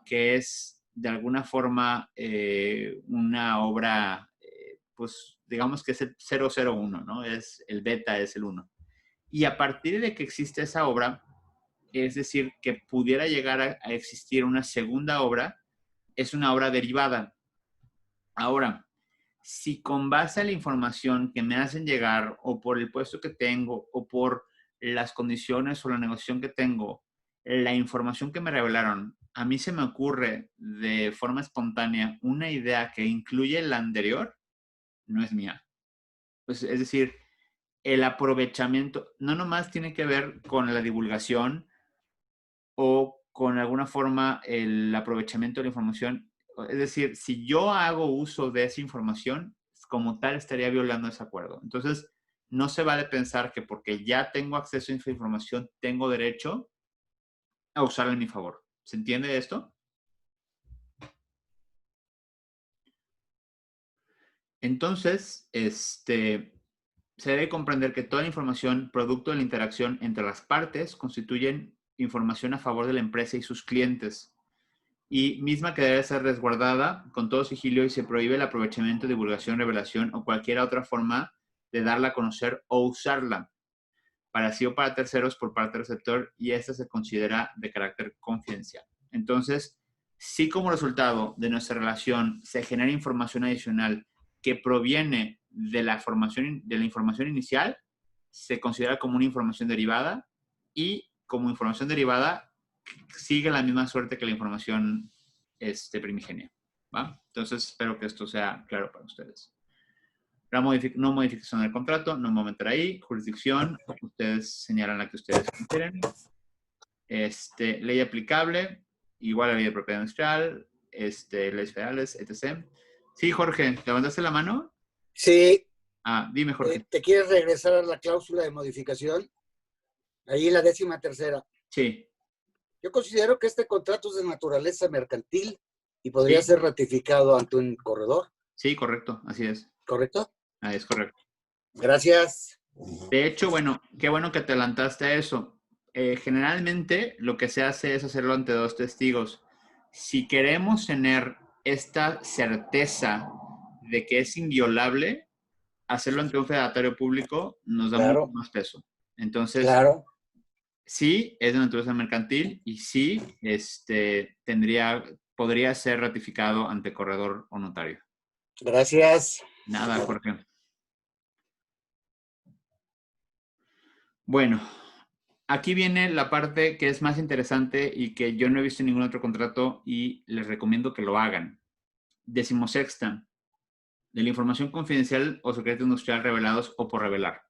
que es de alguna forma una obra, pues digamos que es el 001, ¿no? Es el beta, es el 1. Y a partir de que existe esa obra, es decir, que pudiera llegar a existir una segunda obra, es una obra derivada. Ahora, si con base a la información que me hacen llegar, o por el puesto que tengo, o por las condiciones o la negociación que tengo, la información que me revelaron, a mí se me ocurre de forma espontánea una idea que incluye la anterior, no es mía. Pues, es decir, el aprovechamiento no nomás tiene que ver con la divulgación o con alguna forma el aprovechamiento de la información. Es decir, si yo hago uso de esa información, como tal estaría violando ese acuerdo. Entonces, no se vale pensar que porque ya tengo acceso a esa información, tengo derecho a usarla en mi favor. ¿Se entiende esto? Entonces, se debe comprender que toda la información producto de la interacción entre las partes constituyen información a favor de la empresa y sus clientes, y misma que debe ser resguardada con todo sigilo, y se prohíbe el aprovechamiento, divulgación, revelación o cualquier otra forma de darla a conocer o usarla para sí o para terceros por parte del receptor, y esta se considera de carácter confidencial. Entonces, si como resultado de nuestra relación se genera información adicional que proviene de la información inicial, se considera como una información derivada, y como información derivada sigue la misma suerte que la información primigenia. ¿Va? Entonces, espero que esto sea claro para ustedes. No modificación del contrato, no me voy a meter ahí. Jurisdicción, ustedes señalan la que ustedes quieren. Ley aplicable, igual a la ley de propiedad industrial, leyes federales, etc. Sí, Jorge, ¿levantaste la mano? Sí. Ah, dime, Jorge. ¿Te quieres regresar a la cláusula de modificación? Ahí en la 13ª. Sí. Yo considero que este contrato es de naturaleza mercantil y podría ser ratificado ante un corredor. Sí, correcto, así es. ¿Correcto? Ah, es correcto. Gracias. De hecho, bueno, qué bueno que te adelantaste a eso. Generalmente lo que se hace es hacerlo ante 2 testigos. Si queremos tener esta certeza de que es inviolable, hacerlo ante un fedatario público nos da mucho más peso. Entonces, sí, es de naturaleza mercantil, y sí, podría ser ratificado ante corredor o notario. Gracias. Nada, Jorge. Bueno, aquí viene la parte que es más interesante y que yo no he visto en ningún otro contrato, y les recomiendo que lo hagan. 16ª, de la información confidencial o secreto industrial revelados o por revelar.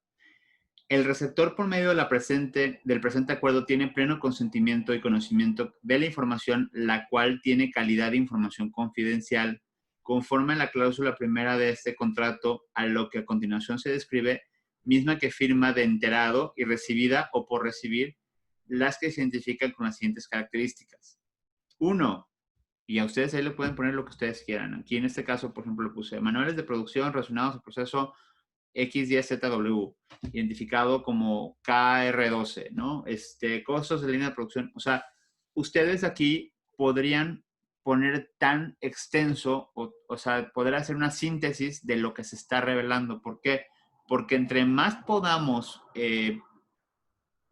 El receptor, por medio del presente acuerdo, tiene pleno consentimiento y conocimiento de la información, la cual tiene calidad de información confidencial, conforme a la cláusula primera de este contrato, a lo que a continuación se describe, misma que firma de enterado y recibida o por recibir, las que se identifican con las siguientes características. 1. Y a ustedes ahí le pueden poner lo que ustedes quieran. Aquí en este caso, por ejemplo, le puse manuales de producción relacionados al proceso X10ZW, identificado como KR12, ¿no? Costos de línea de producción. O sea, ustedes aquí podrían poner tan extenso, o sea, poder hacer una síntesis de lo que se está revelando. ¿Por qué? Porque entre más podamos, es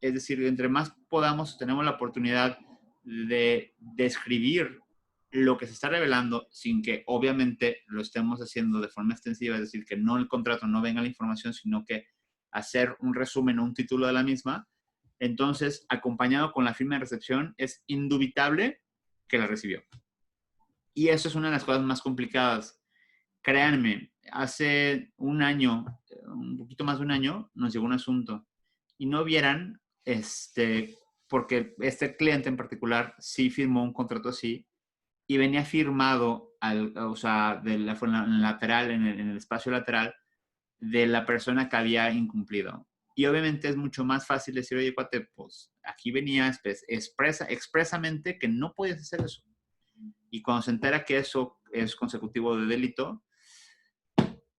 decir, entre más podamos, tenemos la oportunidad de describir lo que se está revelando sin que obviamente lo estemos haciendo de forma extensiva, es decir, que no el contrato no venga la información, sino que hacer un resumen o un título de la misma. Entonces, acompañado con la firma de recepción, es indubitable que la recibió. Y eso es una de las cosas más complicadas. Créanme, hace un año, un poquito más de un año, nos llegó un asunto. Y no vieran, porque este cliente en particular sí firmó un contrato así y venía firmado, o sea, en el espacio lateral de la persona que había incumplido. Y obviamente es mucho más fácil decir, oye, cuate, pues aquí venía expresamente que no podías hacer eso. Y cuando se entera que eso es consecutivo de delito,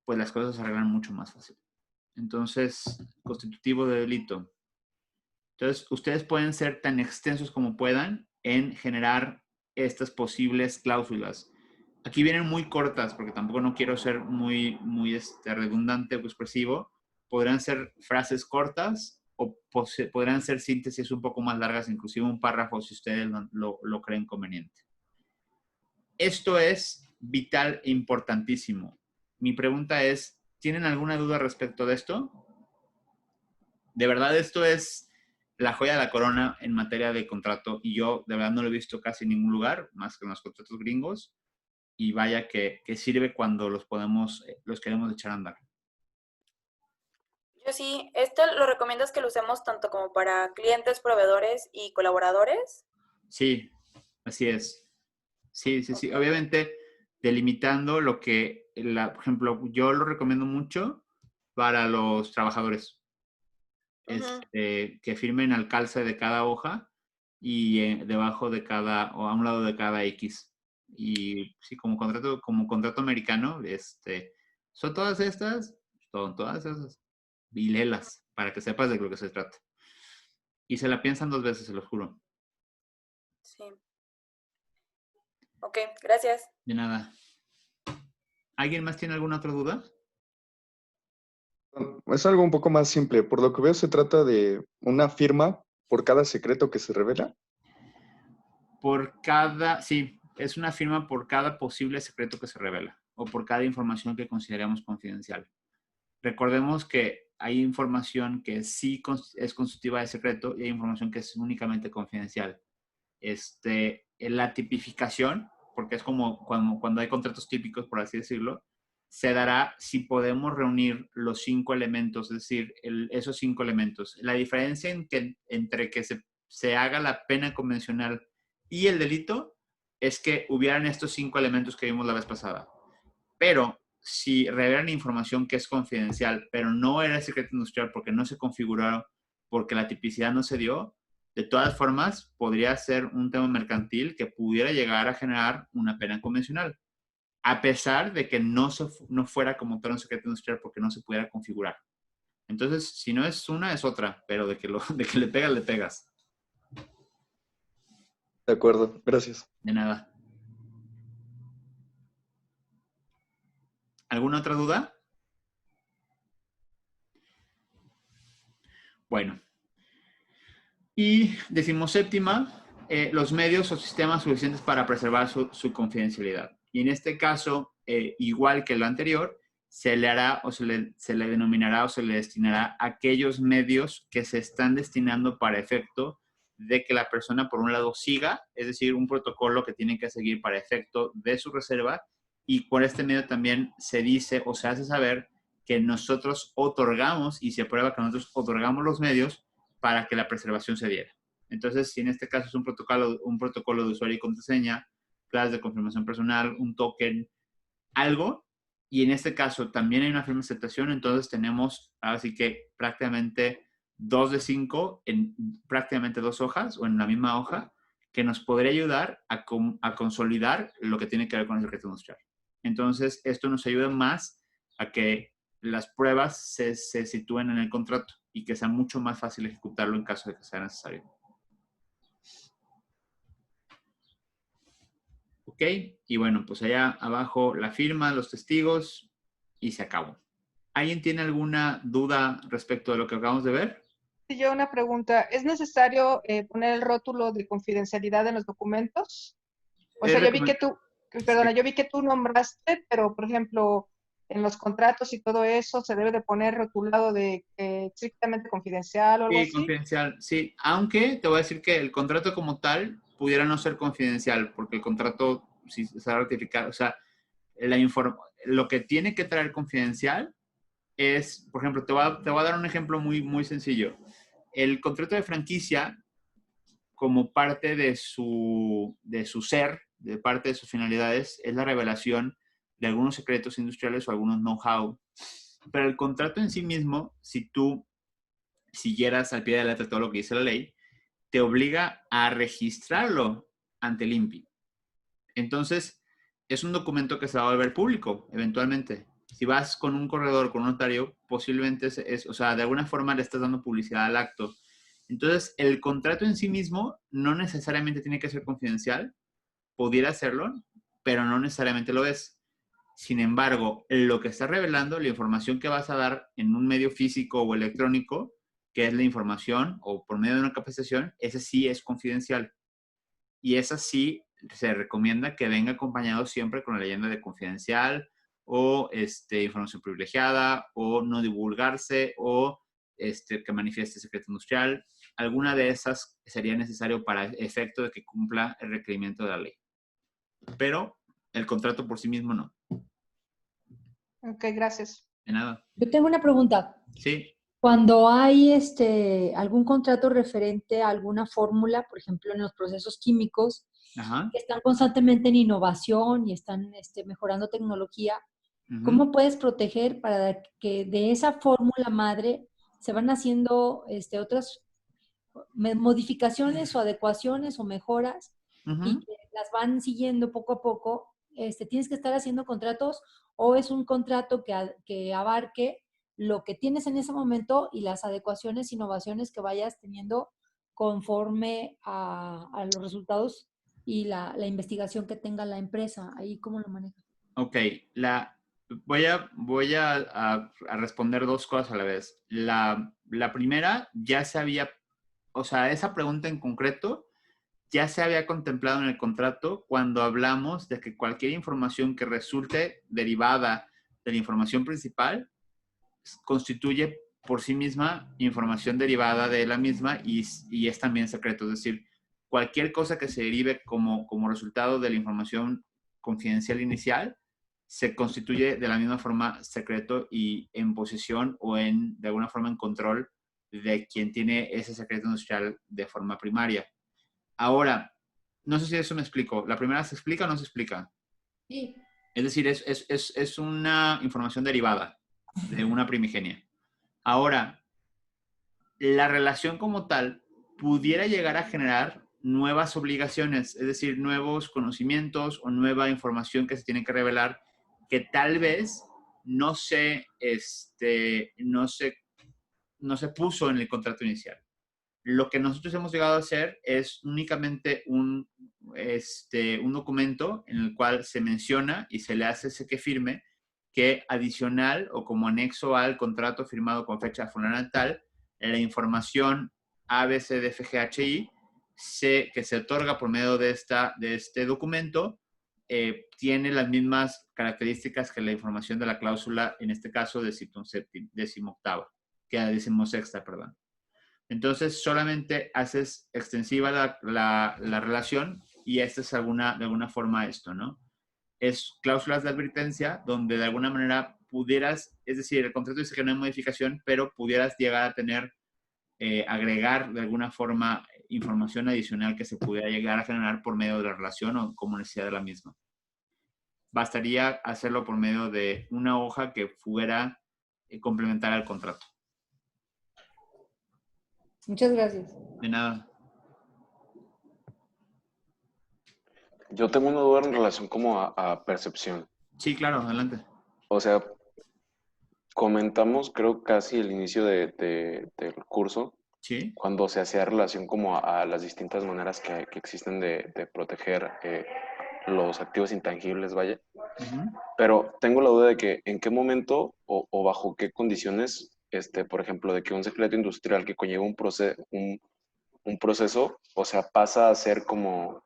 pues las cosas se arreglan mucho más fácil. Entonces, constitutivo de delito. Entonces, ustedes pueden ser tan extensos como puedan en generar estas posibles cláusulas. Aquí vienen muy cortas, porque tampoco no quiero ser muy redundante o expresivo. Podrán ser frases cortas o podrán ser síntesis un poco más largas, inclusive un párrafo si ustedes lo creen conveniente. Esto es vital e importantísimo. Mi pregunta es, ¿tienen alguna duda respecto de esto? De verdad, esto es la joya de la corona en materia de contrato y yo de verdad no lo he visto casi en ningún lugar, más que en los contratos gringos, y vaya que sirve cuando los queremos echar a andar. Yo sí, ¿lo recomiendas que lo usemos tanto como para clientes, proveedores y colaboradores? Sí, así es. Sí. Obviamente, delimitando lo que, por ejemplo, yo lo recomiendo mucho para los trabajadores. Que firmen al calce de cada hoja y debajo de o a un lado de cada X. Y sí, como contrato americano, son todas estas, y léelas para que sepas de lo que se trata. Y se la piensan 2 veces, se lo juro. Sí. Ok, gracias. De nada. ¿Alguien más tiene alguna otra duda? Es algo un poco más simple. Por lo que veo, se trata de una firma por cada secreto que se revela. Sí, es una firma por cada posible secreto que se revela o por cada información que consideramos confidencial. Recordemos que hay información que sí es constitutiva de secreto y hay información que es únicamente confidencial. La tipificación, porque es como cuando hay contratos típicos, por así decirlo, se dará si podemos reunir los 5 elementos, es decir, esos 5 elementos. La diferencia entre que se haga la pena convencional y el delito es que hubieran estos 5 elementos que vimos la vez pasada. Pero si revelan información que es confidencial, pero no era secreto industrial porque no se configuraron, porque la tipicidad no se dio, de todas formas, podría ser un tema mercantil que pudiera llegar a generar una pena convencional, a pesar de que no fuera como tal un secreto industrial porque no se pudiera configurar. Entonces, si no es una, es otra, pero de que le pegas, le pegas. De acuerdo, gracias. De nada. ¿Alguna otra duda? Bueno. Y 17ª, los medios o sistemas suficientes para preservar su confidencialidad. Y en este caso, igual que lo anterior, se le hará o se le denominará o se le destinará a aquellos medios que se están destinando para efecto de que la persona, por un lado, siga, es decir, un protocolo que tiene que seguir para efecto de su reserva, y por este medio también se dice o se hace saber que nosotros otorgamos y se prueba que nosotros otorgamos los medios para que la preservación se diera. Entonces, si en este caso es un protocolo de usuario y contraseña, claves de confirmación personal, un token, algo, y en este caso también hay una firma de aceptación, entonces tenemos así que prácticamente 2 de 5 en prácticamente 2 hojas o en la misma hoja que nos podría ayudar a consolidar lo que tiene que ver con el secreto industrial. Entonces, esto nos ayuda más a que las pruebas se sitúen en el contrato y que sea mucho más fácil ejecutarlo en caso de que sea necesario. Ok, y bueno, pues allá abajo la firma, los testigos y se acabó. ¿Alguien tiene alguna duda respecto de lo que acabamos de ver? Sí, yo una pregunta. ¿Es necesario poner el rótulo de confidencialidad en los documentos? O sea, yo vi que tú nombraste, pero por ejemplo, en los contratos y todo eso, ¿se debe de poner rotulado de estrictamente confidencial o algo así? Sí, confidencial, sí. Aunque te voy a decir que el contrato como tal pudiera no ser confidencial, porque el contrato, si se va a ratificar, o sea, lo que tiene que traer confidencial es, por ejemplo, te voy a dar un ejemplo muy, muy sencillo. El contrato de franquicia, como parte de su ser, de parte de sus finalidades, es la revelación de algunos secretos industriales o algunos know-how. Pero el contrato en sí mismo, si tú siguieras al pie de la letra todo lo que dice la ley, te obliga a registrarlo ante el INPI. Entonces, es un documento que se va a volver público eventualmente. Si vas con un corredor, con un notario, posiblemente o sea, de alguna forma le estás dando publicidad al acto. Entonces, el contrato en sí mismo no necesariamente tiene que ser confidencial, pudiera serlo, pero no necesariamente lo es. Sin embargo, lo que está revelando, la información que vas a dar en un medio físico o electrónico, que es la información o por medio de una capacitación, ese sí es confidencial. Y esa sí se recomienda que venga acompañado siempre con la leyenda de confidencial o información privilegiada o no divulgarse o que manifieste secreto industrial. Alguna de esas sería necesario para efecto de que cumpla el requerimiento de la ley. Pero el contrato por sí mismo no. Ok, gracias. De nada. Yo tengo una pregunta. Sí. Cuando hay algún contrato referente a alguna fórmula, por ejemplo, en los procesos químicos, Ajá. que están constantemente en innovación y están mejorando tecnología, ¿cómo puedes proteger para que de esa fórmula madre se van haciendo otras modificaciones o adecuaciones o mejoras y que las van siguiendo poco a poco? ¿Tienes que estar haciendo contratos o es un contrato que abarque lo que tienes en ese momento y las adecuaciones, innovaciones que vayas teniendo conforme a los resultados y la investigación que tenga la empresa? ¿Ahí cómo lo manejas? Ok, voy a responder dos cosas a la vez. La primera, ya se había, o sea, esa pregunta en concreto ya se había contemplado en el contrato cuando hablamos de que cualquier información que resulte derivada de la información principal constituye por sí misma información derivada de la misma y es también secreto. Es decir, cualquier cosa que se derive como resultado de la información confidencial inicial se constituye de la misma forma secreto y en posesión o de alguna forma en control de quien tiene ese secreto industrial de forma primaria. Ahora, no sé si eso me explico. ¿La primera se explica o no se explica? Sí. Es decir, es una información derivada de una primigenia. Ahora, la relación como tal pudiera llegar a generar nuevas obligaciones, es decir, nuevos conocimientos o nueva información que se tiene que revelar que tal vez no se puso en el contrato inicial. Lo que nosotros hemos llegado a hacer es únicamente un documento en el cual se menciona y se le hace ese que firme que adicional o como anexo al contrato firmado con fecha fulana tal, la información ABCDFGHI que se otorga por medio de este documento tiene las mismas características que la información de la cláusula, en este caso decimoctava, que la decimosexta, perdón. Entonces, solamente haces extensiva la relación y esta es de alguna forma esto, ¿no? Es cláusulas de advertencia donde de alguna manera pudieras, es decir, el contrato dice que no hay modificación, pero pudieras llegar a tener, agregar de alguna forma información adicional que se pudiera llegar a generar por medio de la relación o como necesidad de la misma. Bastaría hacerlo por medio de una hoja que fuera complementar al contrato. Muchas gracias. De nada. Yo tengo una duda en relación como a percepción. Sí, claro, adelante. O sea, comentamos, creo, casi el inicio del curso, ¿sí? Cuando se hacía relación como a las distintas maneras que existen de proteger los activos intangibles, vaya. Pero tengo la duda de que en qué momento o bajo qué condiciones, por ejemplo, de que un secreto industrial que conlleva un proceso, o sea, pasa a ser como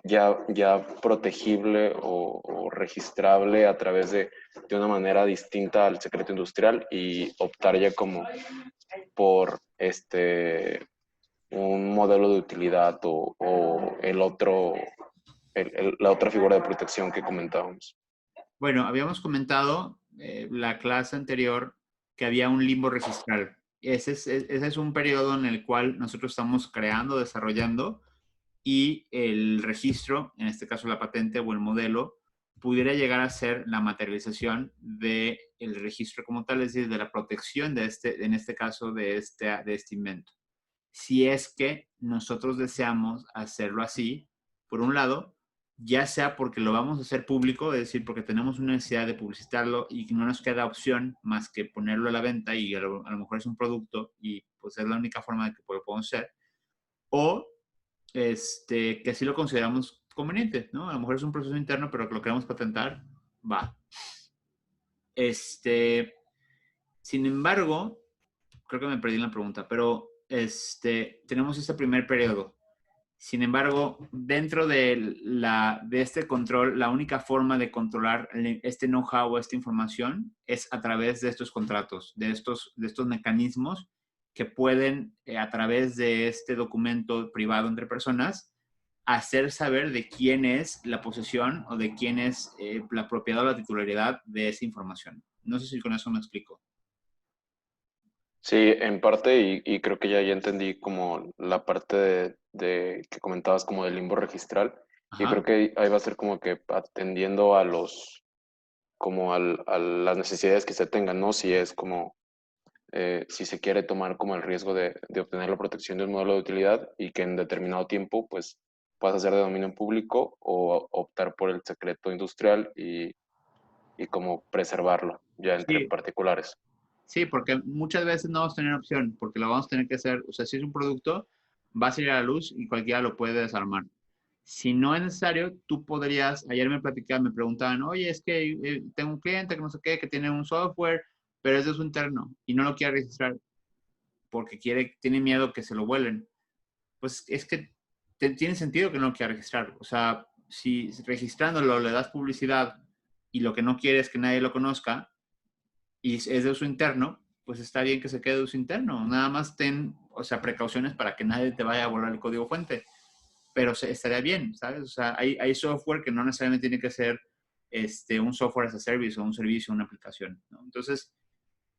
ya protegible o registrable a través de una manera distinta al secreto industrial y optar ya como por un modelo de utilidad o el otro, la otra figura de protección que comentábamos. Bueno, habíamos comentado la clase anterior que había un limbo registral. Ese es un periodo en el cual nosotros estamos creando, desarrollando, y el registro, en este caso la patente o el modelo, pudiera llegar a ser la materialización del registro como tal, es decir, de la protección de en este caso, de este invento. Si es que nosotros deseamos hacerlo así, por un lado, ya sea porque lo vamos a hacer público, es decir, porque tenemos una necesidad de publicitarlo y no nos queda opción más que ponerlo a la venta y a lo mejor es un producto y pues es la única forma de que lo podemos hacer, o que así lo consideramos conveniente, ¿no? A lo mejor es un proceso interno, pero que lo queremos patentar, va. Sin embargo, creo que me perdí en la pregunta, pero tenemos este primer periodo. Sin embargo, dentro de este control, la única forma de controlar este know-how o esta información es a través de estos contratos, de estos mecanismos que pueden, a través de este documento privado entre personas, hacer saber de quién es la posesión o de quién es la propiedad o la titularidad de esa información. No sé si con eso me explico. Sí, en parte, y creo que ya entendí como la parte de que comentabas como del limbo registral. Ajá. Y creo que ahí va a ser como que atendiendo a las necesidades que se tengan, ¿no? Si es como, si se quiere tomar como el riesgo de obtener la protección de un modelo de utilidad y que en determinado tiempo, pues, puedas hacer de dominio público o optar por el secreto industrial y como preservarlo ya entre particulares. Sí, porque muchas veces no vamos a tener opción, porque lo vamos a tener que hacer, o sea, si es un producto, va a salir a la luz y cualquiera lo puede desarmar. Si no es necesario, tú podrías, ayer me preguntaban, oye, es que tengo un cliente que no sé qué, que tiene un software, pero es de su interno y no lo quiere registrar porque tiene miedo que se lo vuelen. Pues es que tiene sentido que no lo quiera registrar. O sea, si registrándolo le das publicidad y lo que no quiere es que nadie lo conozca, y es de uso interno, pues está bien que se quede de uso interno. Nada más ten, o sea, precauciones para que nadie te vaya a volar el código fuente. Pero estaría bien, ¿sabes? O sea, hay software que no necesariamente tiene que ser un software as a service o un servicio, una aplicación, ¿no? Entonces,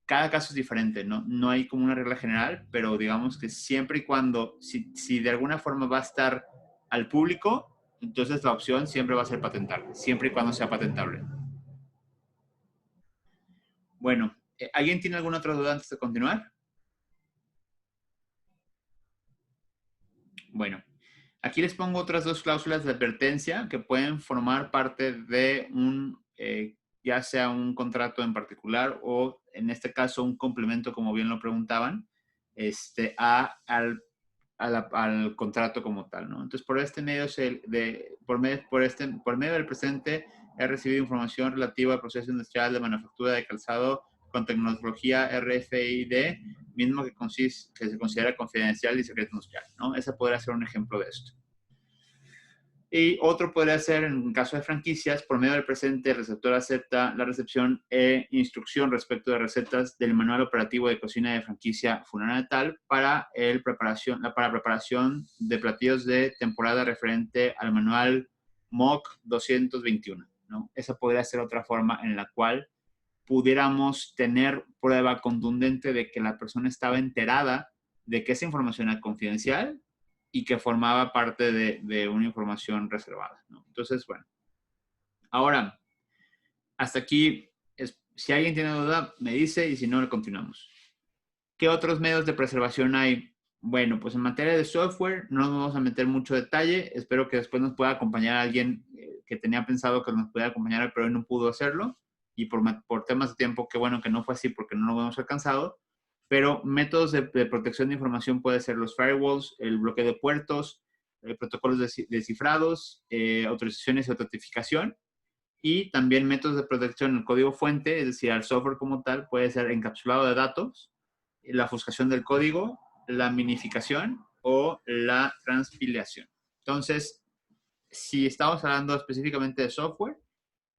cada caso es diferente, ¿no? No hay como una regla general, pero digamos que siempre y cuando, si de alguna forma va a estar al público, entonces la opción siempre va a ser patentarle, siempre y cuando sea patentable. Bueno, ¿alguien tiene alguna otra duda antes de continuar? Bueno, aquí les pongo otras dos cláusulas de advertencia que pueden formar parte de ya sea un contrato en particular o en este caso un complemento, como bien lo preguntaban, al contrato como tal, ¿no? Entonces, por este medio, por medio del presente, he recibido información relativa al proceso industrial de manufactura de calzado con tecnología RFID, mismo que se considera confidencial y secreto industrial, ¿no? Ese podría ser un ejemplo de esto. Y otro podría ser, en caso de franquicias, por medio del presente, el receptor acepta la recepción e instrucción respecto de recetas del manual operativo de cocina de franquicia fulana de tal para preparación de platillos de temporada referente al manual MOC 221, ¿no? Esa podría ser otra forma en la cual pudiéramos tener prueba contundente de que la persona estaba enterada de que esa información era confidencial y que formaba parte de una información reservada, ¿no? Entonces, bueno. Ahora, hasta aquí, si alguien tiene duda, me dice y si no, le continuamos. ¿Qué otros medios de preservación hay? Bueno, pues en materia de software no nos vamos a meter mucho detalle. Espero que después nos pueda acompañar alguien que tenía pensado que nos pudiera acompañar, pero hoy no pudo hacerlo. y por temas de tiempo, qué bueno que no fue así porque no lo hemos alcanzado, pero métodos de protección de información pueden ser los firewalls, el bloqueo de puertos, protocolos de cifrados, autorizaciones y autentificación, y también métodos de protección al código fuente, es decir, al software como tal, puede ser encapsulado de datos, la ofuscación del código, la minificación o la transpilación. Entonces, si estamos hablando específicamente de software,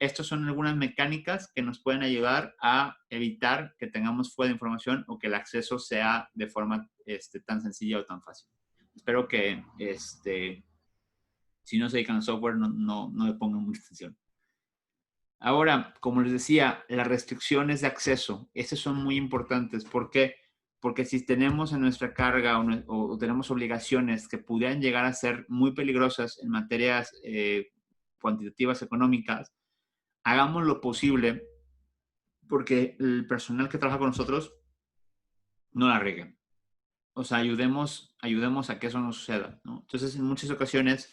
estas son algunas mecánicas que nos pueden ayudar a evitar que tengamos fuga de información o que el acceso sea de forma tan sencilla o tan fácil. Espero que si no se dedican al software no le pongan mucha atención. Ahora, como les decía, las restricciones de acceso, esas son muy importantes. ¿Por qué? Porque si tenemos en nuestra carga o tenemos obligaciones que pudieran llegar a ser muy peligrosas en materias cuantitativas económicas, hagamos lo posible porque el personal que trabaja con nosotros no la riegue. O sea, ayudemos a que eso no suceda, ¿no? Entonces, en muchas ocasiones,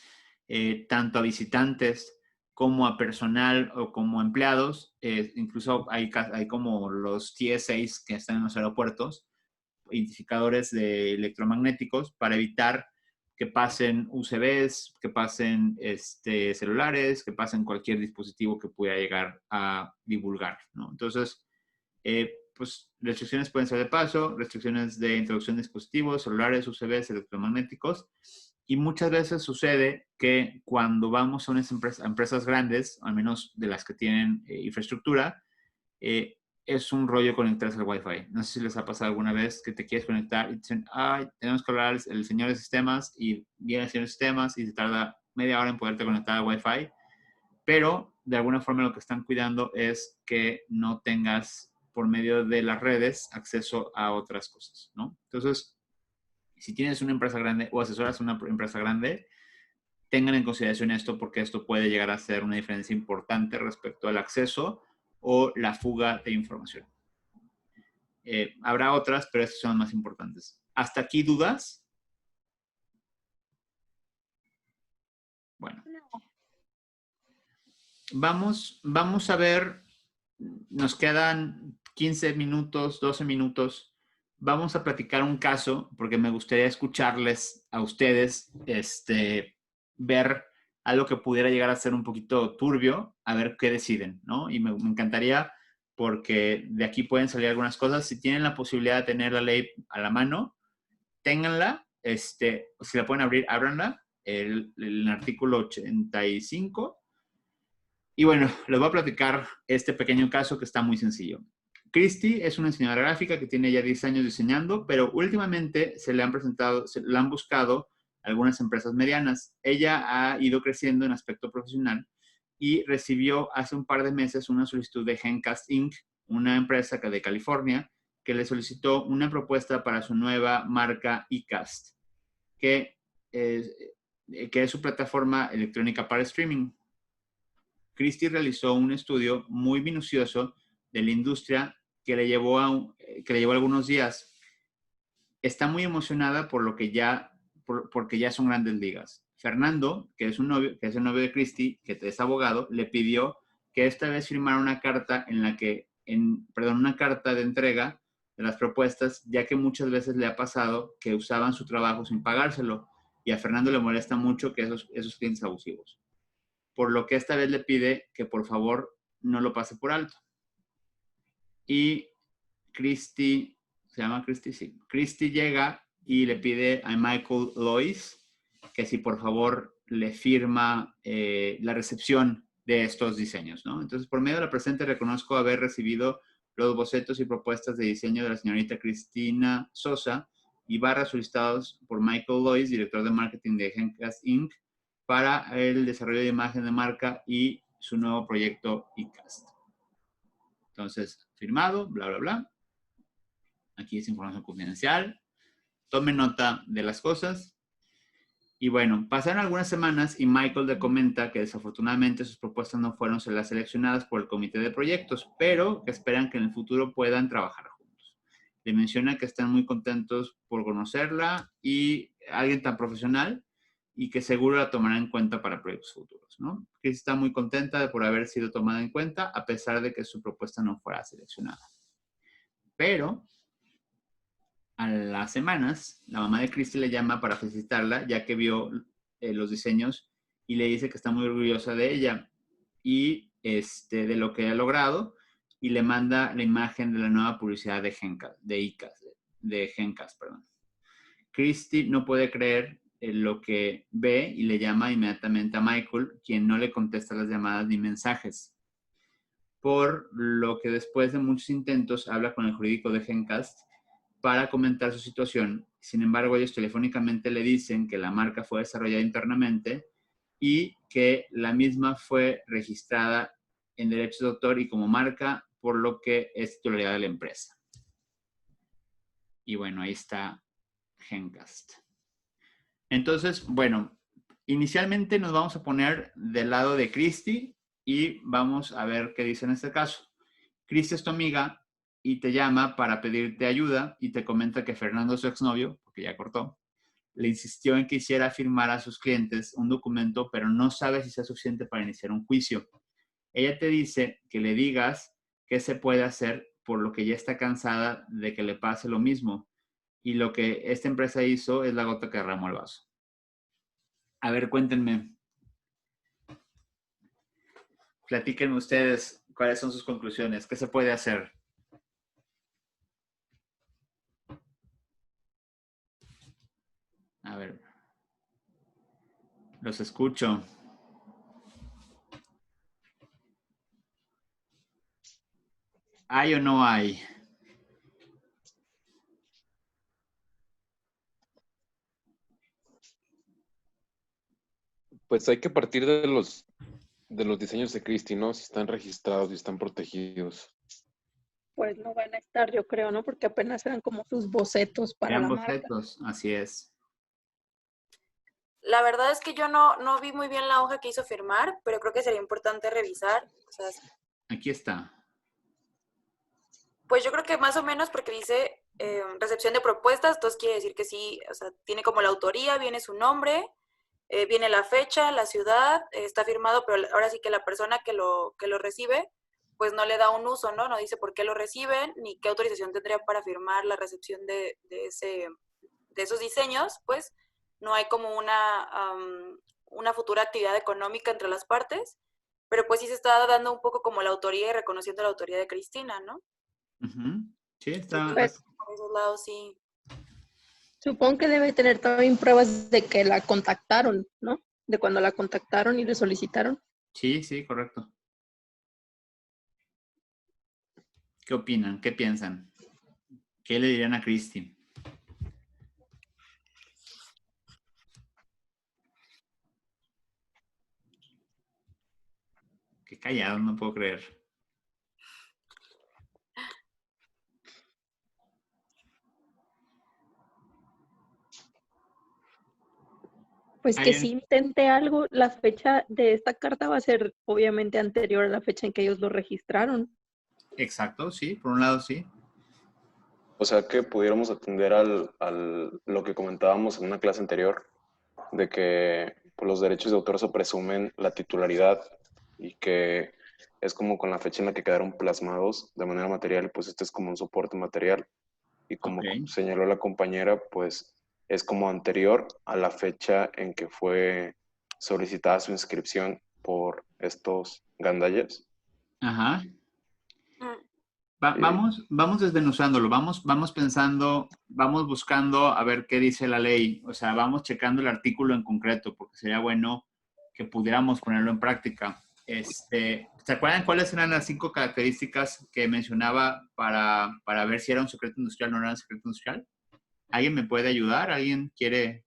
tanto a visitantes como a personal o como empleados, incluso hay como los TSAs que están en los aeropuertos, identificadores de electromagnéticos para evitar que pasen UCBs, que pasen celulares, que pasen cualquier dispositivo que pueda llegar a divulgar, ¿no? Entonces, pues restricciones pueden ser de paso, restricciones de introducción de dispositivos, celulares, UCBs, electromagnéticos, y muchas veces sucede que cuando vamos a unas empresas grandes, al menos de las que tienen infraestructura, es un rollo conectarse al Wi-Fi. No sé si les ha pasado alguna vez que te quieres conectar y dicen, ay, tenemos que hablar el señor de sistemas, y viene el señor de sistemas y se tarda media hora en poderte conectar al Wi-Fi, pero de alguna forma lo que están cuidando es que no tengas por medio de las redes acceso a otras cosas, ¿no? Entonces, si tienes una empresa grande o asesoras una empresa grande, tengan en consideración esto porque esto puede llegar a ser una diferencia importante respecto al acceso o la fuga de información. Habrá otras, pero estas son las más importantes. ¿Hasta aquí dudas? Bueno. Vamos a ver, nos quedan 15 minutos, 12 minutos. Vamos a platicar un caso porque me gustaría escucharles a ustedes, ver algo que pudiera llegar a ser un poquito turbio, a ver qué deciden, ¿no? Y me encantaría porque de aquí pueden salir algunas cosas. Si tienen la posibilidad de tener la ley a la mano, ténganla. Si la pueden abrir, ábranla. El artículo 85. Y bueno, les voy a platicar este pequeño caso que está muy sencillo. Christy es una diseñadora gráfica que tiene ya 10 años diseñando, pero últimamente se le han buscado algunas empresas medianas. Ella ha ido creciendo en aspecto profesional y recibió hace un par de meses una solicitud de Gencast Inc., una empresa de California, que le solicitó una propuesta para su nueva marca eCast, que es su plataforma electrónica para streaming. Christy realizó un estudio muy minucioso de la industria que le llevó algunos días. Está muy emocionada porque ya son grandes ligas. Fernando, que es el novio de Christy, que es abogado, le pidió que esta vez firmara una carta una carta de entrega de las propuestas, ya que muchas veces le ha pasado que usaban su trabajo sin pagárselo, y a Fernando le molesta mucho que esos clientes abusivos. Por lo que esta vez le pide que por favor no lo pase por alto. Y Christy, ¿se llama Christy? Sí. Christy llega y le pide a Michael Lois que si por favor le firma la recepción de estos diseños, ¿no? Entonces, por medio de la presente reconozco haber recibido los bocetos y propuestas de diseño de la señorita Cristina Sosa y solicitados por Michael Lois, director de marketing de Gencast Inc., para el desarrollo de imagen de marca y su nuevo proyecto eCast. Entonces, firmado, bla, bla, bla. Aquí es información confidencial. Tomen nota de las cosas. Y bueno, pasaron algunas semanas y Michael le comenta que desafortunadamente sus propuestas no fueron las seleccionadas por el comité de proyectos, pero que esperan que en el futuro puedan trabajar juntos. Le menciona que están muy contentos por conocerla y alguien tan profesional, y que seguro la tomará en cuenta para proyectos futuros, ¿no? Cristi está muy contenta por haber sido tomada en cuenta, a pesar de que su propuesta no fuera seleccionada. Pero, a las semanas, la mamá de Cristi le llama para felicitarla, ya que vio los diseños y le dice que está muy orgullosa de ella y de lo que ha logrado, y le manda la imagen de la nueva publicidad de Gencas. Cristi no puede creer lo que ve y le llama inmediatamente a Michael, quien no le contesta las llamadas ni mensajes. Por lo que después de muchos intentos habla con el jurídico de Gencast para comentar su situación. Sin embargo, ellos telefónicamente le dicen que la marca fue desarrollada internamente y que la misma fue registrada en derechos de autor y como marca, por lo que es titularidad de la empresa. Y bueno, ahí está Gencast. Entonces, bueno, inicialmente nos vamos a poner del lado de Cristi y vamos a ver qué dice en este caso. Cristi es tu amiga y te llama para pedirte ayuda y te comenta que Fernando, su exnovio, porque ya cortó, le insistió en que hiciera firmar a sus clientes un documento, pero no sabe si sea suficiente para iniciar un juicio. Ella te dice que le digas qué se puede hacer, por lo que ya está cansada de que le pase lo mismo. Y lo que esta empresa hizo es la gota que derramó el vaso. A ver, cuéntenme. Platíquenme ustedes cuáles son sus conclusiones. ¿Qué se puede hacer? A ver. Los escucho. ¿Hay o no hay? Pues hay que partir de los diseños de Cristi, ¿no? Si están registrados y están protegidos. Pues no van a estar, yo creo, ¿no? Porque apenas eran como sus bocetos para eran la bocetos, marca. Así es. La verdad es que yo no vi muy bien la hoja que hizo firmar, pero creo que sería importante revisar. O sea, aquí está. Pues yo creo que más o menos, porque dice recepción de propuestas, entonces quiere decir que sí, o sea, tiene como la autoría, viene su nombre, viene la fecha, la ciudad, está firmado, pero ahora sí que la persona que lo recibe, pues no le da un uso, ¿no? No dice por qué lo reciben, ni qué autorización tendría para firmar la recepción de esos diseños, pues no hay como una futura actividad económica entre las partes, pero pues sí se está dando un poco como la autoría y reconociendo la autoría de Cristina, ¿no? Sí, está. Pues, por esos lados sí. Supongo que debe tener también pruebas de que la contactaron, ¿no? De cuando la contactaron y le solicitaron. Sí, sí, correcto. ¿Qué opinan? ¿Qué piensan? ¿Qué le dirían a Cristi? Qué callado, no puedo creer. Pues que si intente algo, la fecha de esta carta va a ser obviamente anterior a la fecha en que ellos lo registraron. Exacto, sí, por un lado sí. O sea que pudiéramos atender lo que comentábamos en una clase anterior, de que pues, los derechos de autor se presumen la titularidad y que es como con la fecha en la que quedaron plasmados de manera material, y pues este es como un soporte material. Y como señaló la compañera, pues es como anterior a la fecha en que fue solicitada su inscripción por estos gandallas. Ajá. Vamos desmenuzándolo, vamos pensando, vamos buscando a ver qué dice la ley, o sea, vamos checando el artículo en concreto, porque sería bueno que pudiéramos ponerlo en práctica. ¿Se acuerdan cuáles eran las 5 características que mencionaba para ver si era un secreto industrial o no era un secreto industrial? ¿Alguien me puede ayudar? ¿Alguien quiere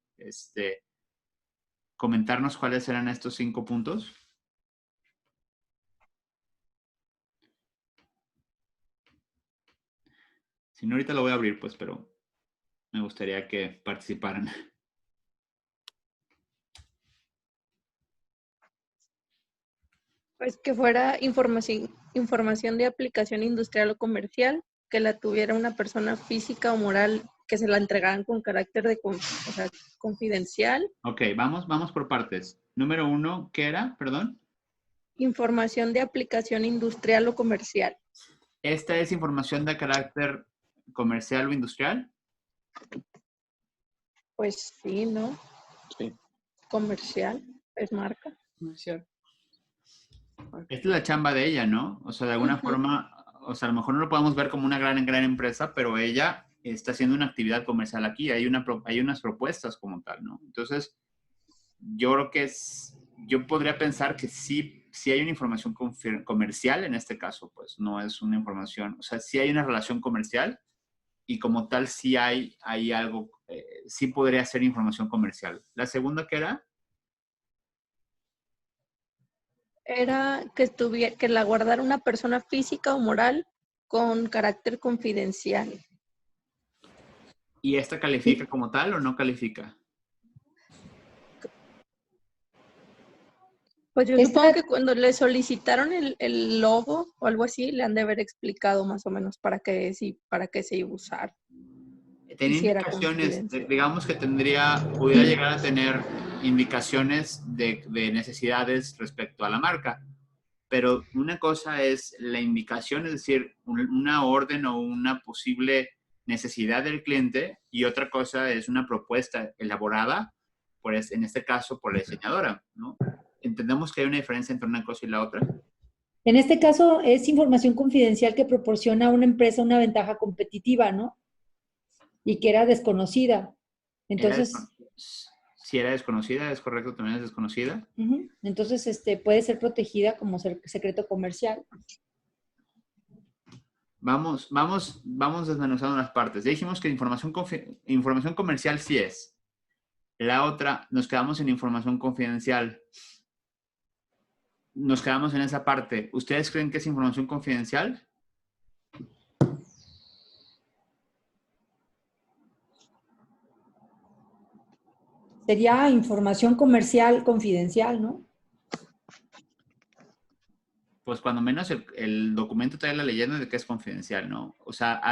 comentarnos cuáles eran estos 5 puntos? Si no, ahorita lo voy a abrir, pues, pero me gustaría que participaran. Pues que fuera información de aplicación industrial o comercial, que la tuviera una persona física o moral, que se la entregaran con carácter de confidencial. Ok, vamos por partes. Número 1, ¿qué era? Perdón. Información de aplicación industrial o comercial. ¿Esta es información de carácter comercial o industrial? Pues sí, ¿no? Sí. Comercial, es marca. Comercial. Esta es la chamba de ella, ¿no? O sea, de alguna forma, o sea, a lo mejor no lo podemos ver como una gran empresa, pero ella está haciendo una actividad comercial aquí. Hay unas propuestas como tal, ¿no? Entonces, yo creo que yo podría pensar que sí hay una información comercial en este caso, pues no es una información, o sea, sí hay una relación comercial y como tal sí hay algo, sí podría ser información comercial. ¿La segunda qué era? Era que la guardara una persona física o moral con carácter confidencial. ¿Y esta califica como tal o no califica? Pues yo supongo que cuando le solicitaron el logo o algo así, le han de haber explicado más o menos para qué se iba a usar. Tenía indicaciones, digamos que pudiera llegar a tener indicaciones de necesidades respecto a la marca. Pero una cosa es la indicación, es decir, una orden o una posible necesidad del cliente, y otra cosa es una propuesta elaborada, pues en este caso por la diseñadora, ¿no? ¿Entendemos que hay una diferencia entre una cosa y la otra? En este caso es información confidencial que proporciona a una empresa una ventaja competitiva, ¿no? Y que era desconocida. Entonces... Si era desconocida, es correcto, también es desconocida. Entonces, puede ser protegida como secreto comercial. Vamos desmenuzando las partes. Ya dijimos que información comercial sí es. La otra, nos quedamos en información confidencial. Nos quedamos en esa parte. ¿Ustedes creen que es información confidencial? Sería información comercial confidencial, ¿no? Pues cuando menos el documento trae la leyenda de que es confidencial, ¿no? O sea,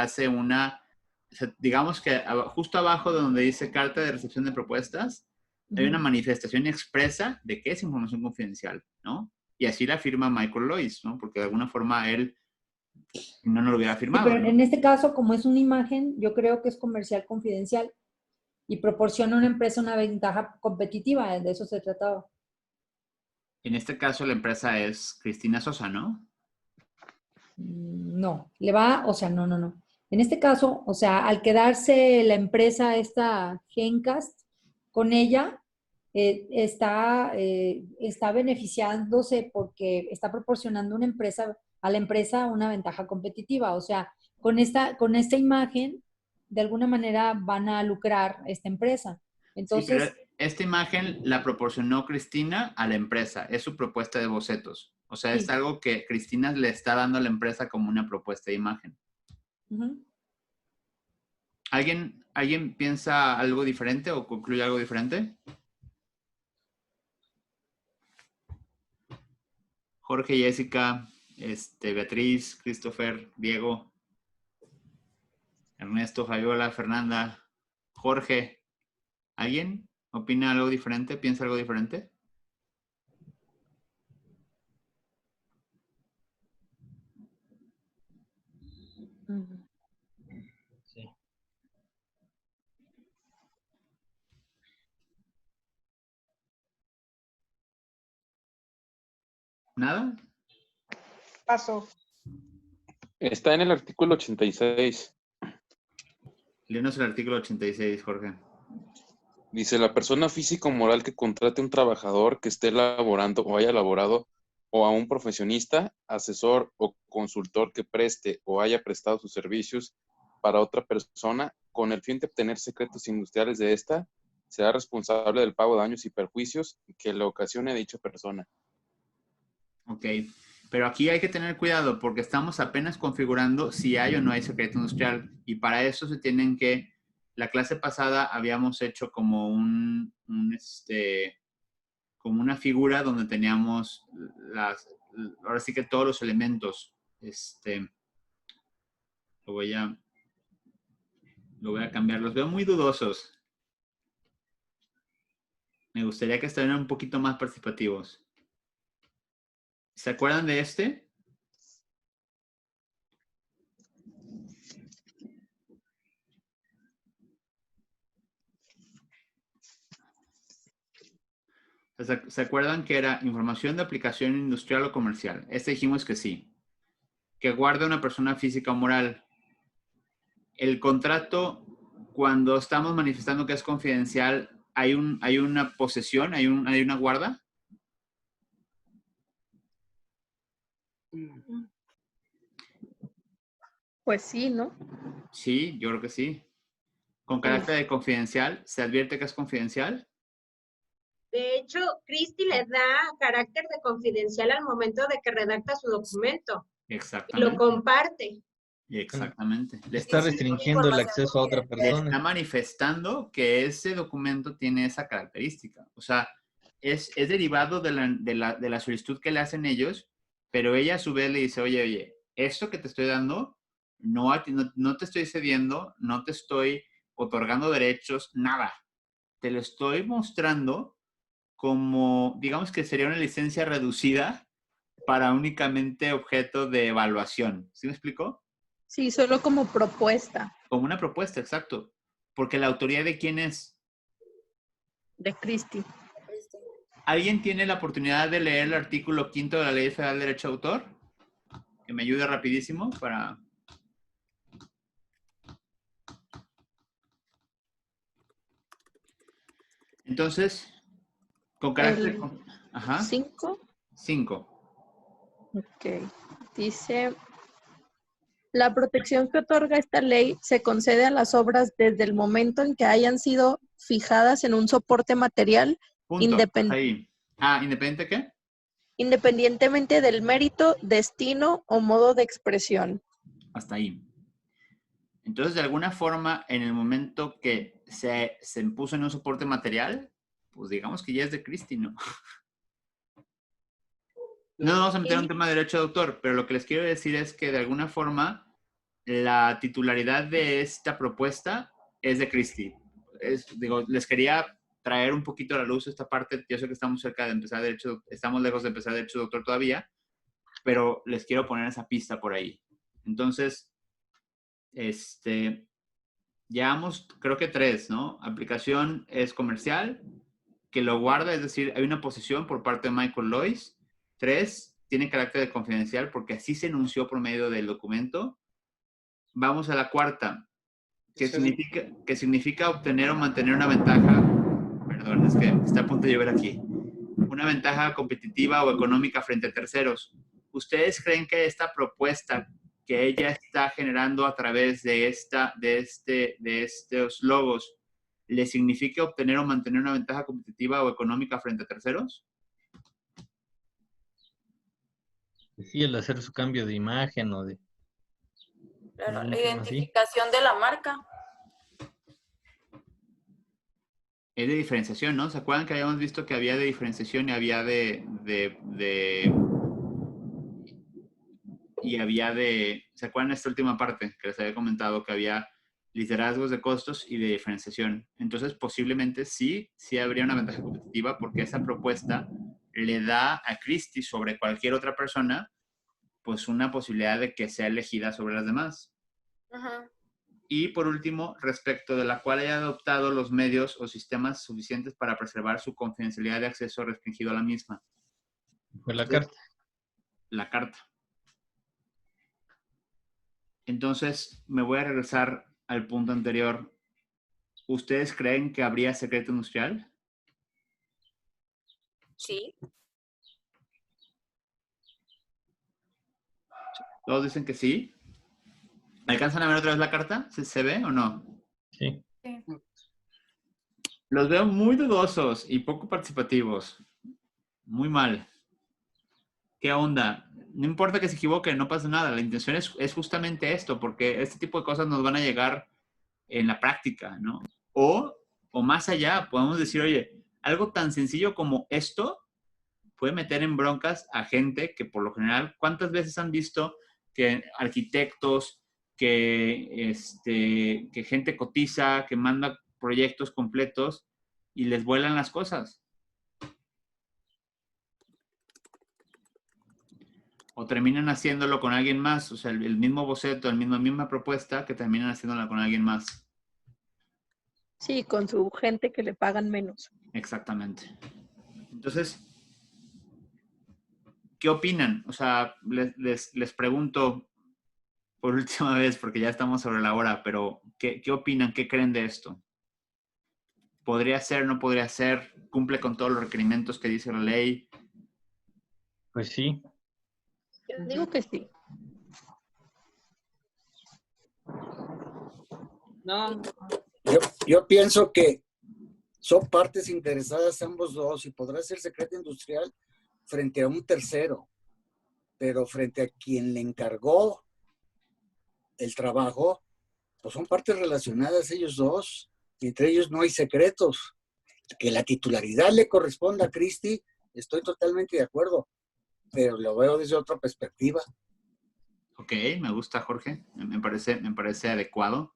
digamos que justo abajo de donde dice carta de recepción de propuestas, hay una manifestación expresa de que es información confidencial, ¿no? Y así la firma Michael Lois, ¿no? Porque de alguna forma él no lo hubiera firmado. Sí, pero en este caso, como es una imagen, yo creo que es comercial confidencial y proporciona a una empresa una ventaja competitiva, de eso se trataba. En este caso la empresa es Cristina Sosa, ¿no? No, no. En este caso, o sea, al quedarse la empresa esta Gencast con ella, está beneficiándose porque está proporcionando a la empresa una ventaja competitiva. O sea, con esta imagen, de alguna manera van a lucrar esta empresa. Entonces, sí, pero esta imagen la proporcionó Cristina a la empresa. Es su propuesta de bocetos. O sea, es algo que Cristina le está dando a la empresa como una propuesta de imagen. ¿Alguien piensa algo diferente o concluye algo diferente? Jorge, Jessica, Beatriz, Christopher, Diego, Ernesto, Fabiola, Fernanda, Jorge. ¿Alguien opina algo diferente? ¿Piensa algo diferente? Sí. ¿Nada? Paso. Está en el artículo 86. Léenos el artículo 86, Jorge. Dice, la persona física o moral que contrate a un trabajador que esté elaborando o haya elaborado, o a un profesionista, asesor o consultor que preste o haya prestado sus servicios para otra persona con el fin de obtener secretos industriales de esta, será responsable del pago de daños y perjuicios que le ocasione a dicha persona. Ok, pero aquí hay que tener cuidado porque estamos apenas configurando si hay o no hay secreto industrial, y para eso se tienen que... La clase pasada habíamos hecho como como una figura donde teníamos ahora sí que todos los elementos. Lo voy a cambiar. Los veo muy dudosos. Me gustaría que estuvieran un poquito más participativos. ¿Se acuerdan de este? ¿Se acuerdan que era información de aplicación industrial o comercial? Este dijimos que sí. Que guarda una persona física o moral. El contrato, cuando estamos manifestando que es confidencial, ¿hay una posesión? ¿Hay una guarda? Pues sí, ¿no? Sí, yo creo que sí. Con carácter de confidencial, ¿se advierte que es confidencial? De hecho, Cristi le da carácter de confidencial al momento de que redacta su documento. Exactamente. Y lo comparte. Exactamente. Le está restringiendo el acceso a otra persona. Le está manifestando que ese documento tiene esa característica. O sea, es derivado de la solicitud que le hacen ellos, pero ella a su vez le dice, oye, esto que te estoy dando, no te estoy cediendo, no te estoy otorgando derechos, nada. Te lo estoy mostrando como, digamos que sería una licencia reducida para únicamente objeto de evaluación. ¿Sí me explico? Sí, solo como propuesta. Como una propuesta, exacto. Porque la autoría de quién es. De Cristi. ¿Alguien tiene la oportunidad de leer el artículo 5 de la Ley Federal de Derecho de Autor? Que me ayude rapidísimo para... Entonces, con carácter... Ajá. 5. 5. Ok. Dice... La protección que otorga esta ley se concede a las obras desde el momento en que hayan sido fijadas en un soporte material independiente. ¿Independiente qué? Independientemente del mérito, destino o modo de expresión. Hasta ahí. Entonces, de alguna forma, en el momento que se impuso en un soporte material, pues digamos que ya es de Cristi, ¿no? No nos vamos a meter en un tema de derecho de autor, pero lo que les quiero decir es que de alguna forma la titularidad de esta propuesta es de Cristi. Les quería traer un poquito a la luz esta parte. Yo sé que estamos cerca de empezar derecho, estamos lejos de empezar derecho de autor todavía, pero les quiero poner esa pista por ahí. Entonces, llevamos creo que 3, ¿no? Aplicación es comercial, que lo guarda, es decir, hay una posesión por parte de Michael Lois. 3, tiene carácter de confidencial porque así se enunció por medio del documento. Vamos a la 4, que significa obtener o mantener una ventaja. Perdón, es que está a punto de llover aquí. Una ventaja competitiva o económica frente a terceros. ¿Ustedes creen que esta propuesta que ella está generando a través de estos logos le significa obtener o mantener una ventaja competitiva o económica frente a terceros? Sí, el hacer su cambio de imagen o de... Claro, la identificación de la marca. Es de diferenciación, ¿no? ¿Se acuerdan que habíamos visto que había de diferenciación y había ¿se acuerdan de esta última parte que les había comentado que había liderazgos de costos y de diferenciación? Entonces, posiblemente sí habría una ventaja competitiva porque esa propuesta le da a Cristi sobre cualquier otra persona pues una posibilidad de que sea elegida sobre las demás. Ajá. Y por último, respecto de la cual haya adoptado los medios o sistemas suficientes para preservar su confidencialidad de acceso restringido a la misma. Fue la carta. La carta. Entonces, me voy a regresar al punto anterior. ¿Ustedes creen que habría secreto industrial? Sí. ¿Todos dicen que sí? ¿Alcanzan a ver otra vez la carta? ¿Se ve o no? Sí. Los veo muy dudosos y poco participativos. Muy mal. ¿Qué onda? No importa que se equivoquen, no pasa nada. La intención es justamente esto, porque este tipo de cosas nos van a llegar en la práctica, ¿no? O más allá, podemos decir, oye, algo tan sencillo como esto puede meter en broncas a gente que por lo general, ¿cuántas veces han visto que arquitectos, que gente cotiza, que manda proyectos completos y les vuelan las cosas. O terminan haciéndolo con alguien más, o sea, el mismo boceto, la misma propuesta, que terminan haciéndola con alguien más. Sí, con su gente que le pagan menos. Exactamente. Entonces, ¿qué opinan? O sea, les pregunto por última vez, porque ya estamos sobre la hora, pero ¿qué opinan? ¿Qué creen de esto? ¿Podría ser, no podría ser? ¿Cumple con todos los requerimientos que dice la ley? Pues sí. Yo digo que sí. No. Yo pienso que son partes interesadas ambos dos y podrá ser secreto industrial frente a un tercero, pero frente a quien le encargó el trabajo, pues son partes relacionadas ellos dos, y entre ellos no hay secretos. Que la titularidad le corresponda a Christie, estoy totalmente de acuerdo, pero lo veo desde otra perspectiva. Ok, me gusta, Jorge, me parece adecuado.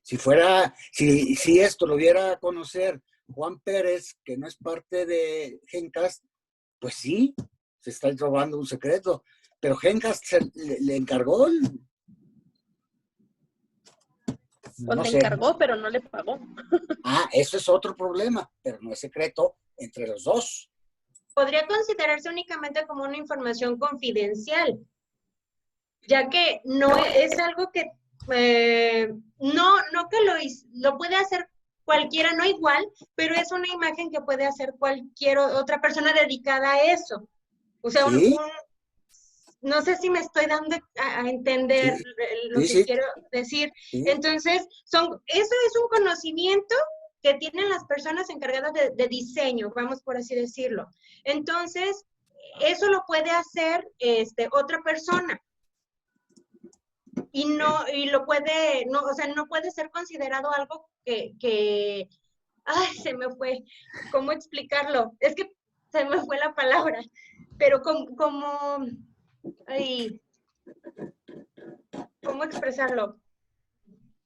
Si esto lo diera a conocer Juan Pérez, que no es parte de Gencast, pues sí, se está robando un secreto. Pero Gencast le encargó. Pues le encargó, pero no le pagó. Eso es otro problema, pero no es secreto entre los dos. Podría considerarse únicamente como una información confidencial, ya que no es algo que no que lo puede hacer cualquiera, no igual, pero es una imagen que puede hacer cualquier otra persona dedicada a eso. O sea, ¿Sí? No sé si me estoy dando a entender lo que quiero decir. Sí. Entonces, eso es un conocimiento que tienen las personas encargadas de diseño, vamos por así decirlo. Entonces, eso lo puede hacer otra persona. Y lo puede, o sea, no puede ser considerado algo que ay, se me fue. ¿Cómo explicarlo? Es que se me fue la palabra. Pero ay, ¿cómo expresarlo?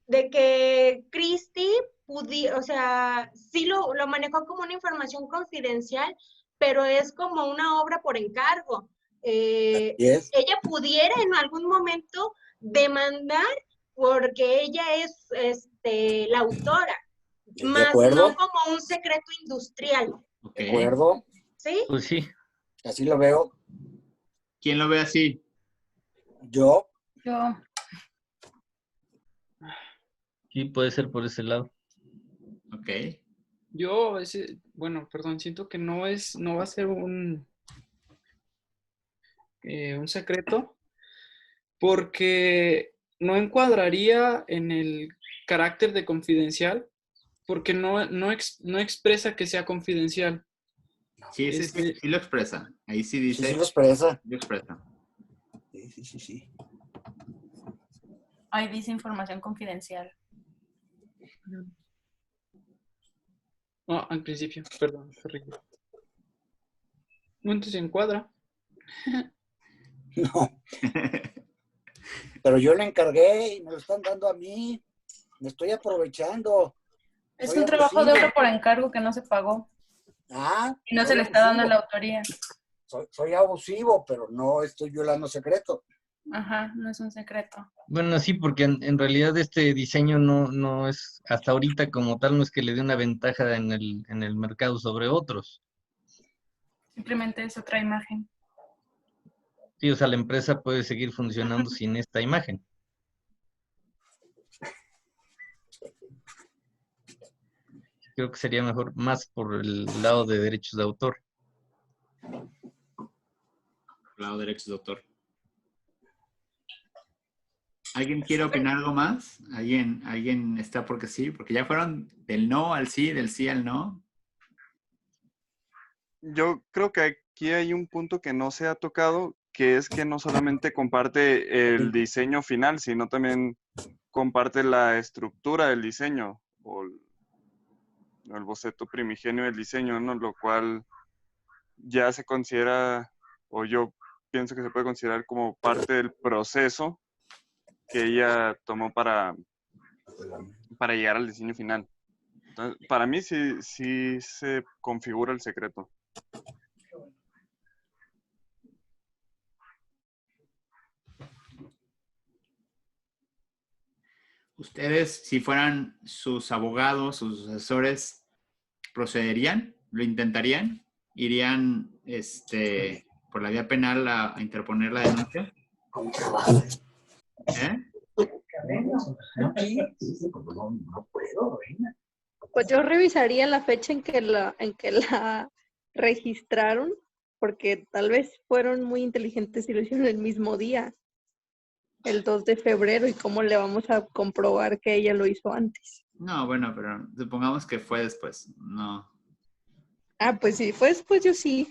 De que Christie o sea, sí lo manejó como una información confidencial, pero es como una obra por encargo. Ella pudiera en algún momento demandar porque ella es la autora, más no como un secreto industrial. ¿De acuerdo? ¿Sí? Pues sí. Así lo veo. ¿Quién lo ve así? Yo. Sí, puede ser por ese lado. Ok. Yo, siento que no va a ser un secreto, porque no encuadraría en el carácter de confidencial, porque no expresa que sea confidencial. Sí, sí lo expresa. Ahí sí dice. Sí lo expresa. Lo expresa. Sí. Ahí dice información confidencial. No, al principio, perdón, corrijo. No, entonces se encuadra. No. Pero yo le encargué y me lo están dando a mí. Me estoy aprovechando. Es un trabajo de obra por encargo que no se pagó. Y no se le está dando la autoría. Soy abusivo, pero no estoy violando secreto. Ajá, no es un secreto. Bueno, sí, porque en realidad este diseño no es, hasta ahorita como tal, no es que le dé una ventaja en el mercado sobre otros. Simplemente es otra imagen. Sí, o sea, la empresa puede seguir funcionando sin esta imagen. Creo que sería mejor más por el lado de derechos de autor. Lado de derechos de autor. ¿Alguien quiere opinar algo más? ¿Alguien está porque sí? Porque ya fueron del no al sí, del sí al no. Yo creo que aquí hay un punto que no se ha tocado, que es que no solamente comparte el diseño final, sino también comparte la estructura del diseño o el boceto primigenio del diseño, ¿no? Lo cual ya se considera, o yo pienso que se puede considerar como parte del proceso que ella tomó para llegar al diseño final. Entonces, para mí sí se configura el secreto. ¿Ustedes, si fueran sus abogados, sus asesores, procederían? ¿Lo intentarían? ¿Irían por la vía penal a interponer la denuncia? No puedo, Pues yo revisaría la fecha en que la registraron, porque tal vez fueron muy inteligentes y lo hicieron el mismo día, el 2 de febrero, y cómo le vamos a comprobar que ella lo hizo antes. No, bueno, pero supongamos que fue después, no. Ah, pues sí, fue después, yo sí.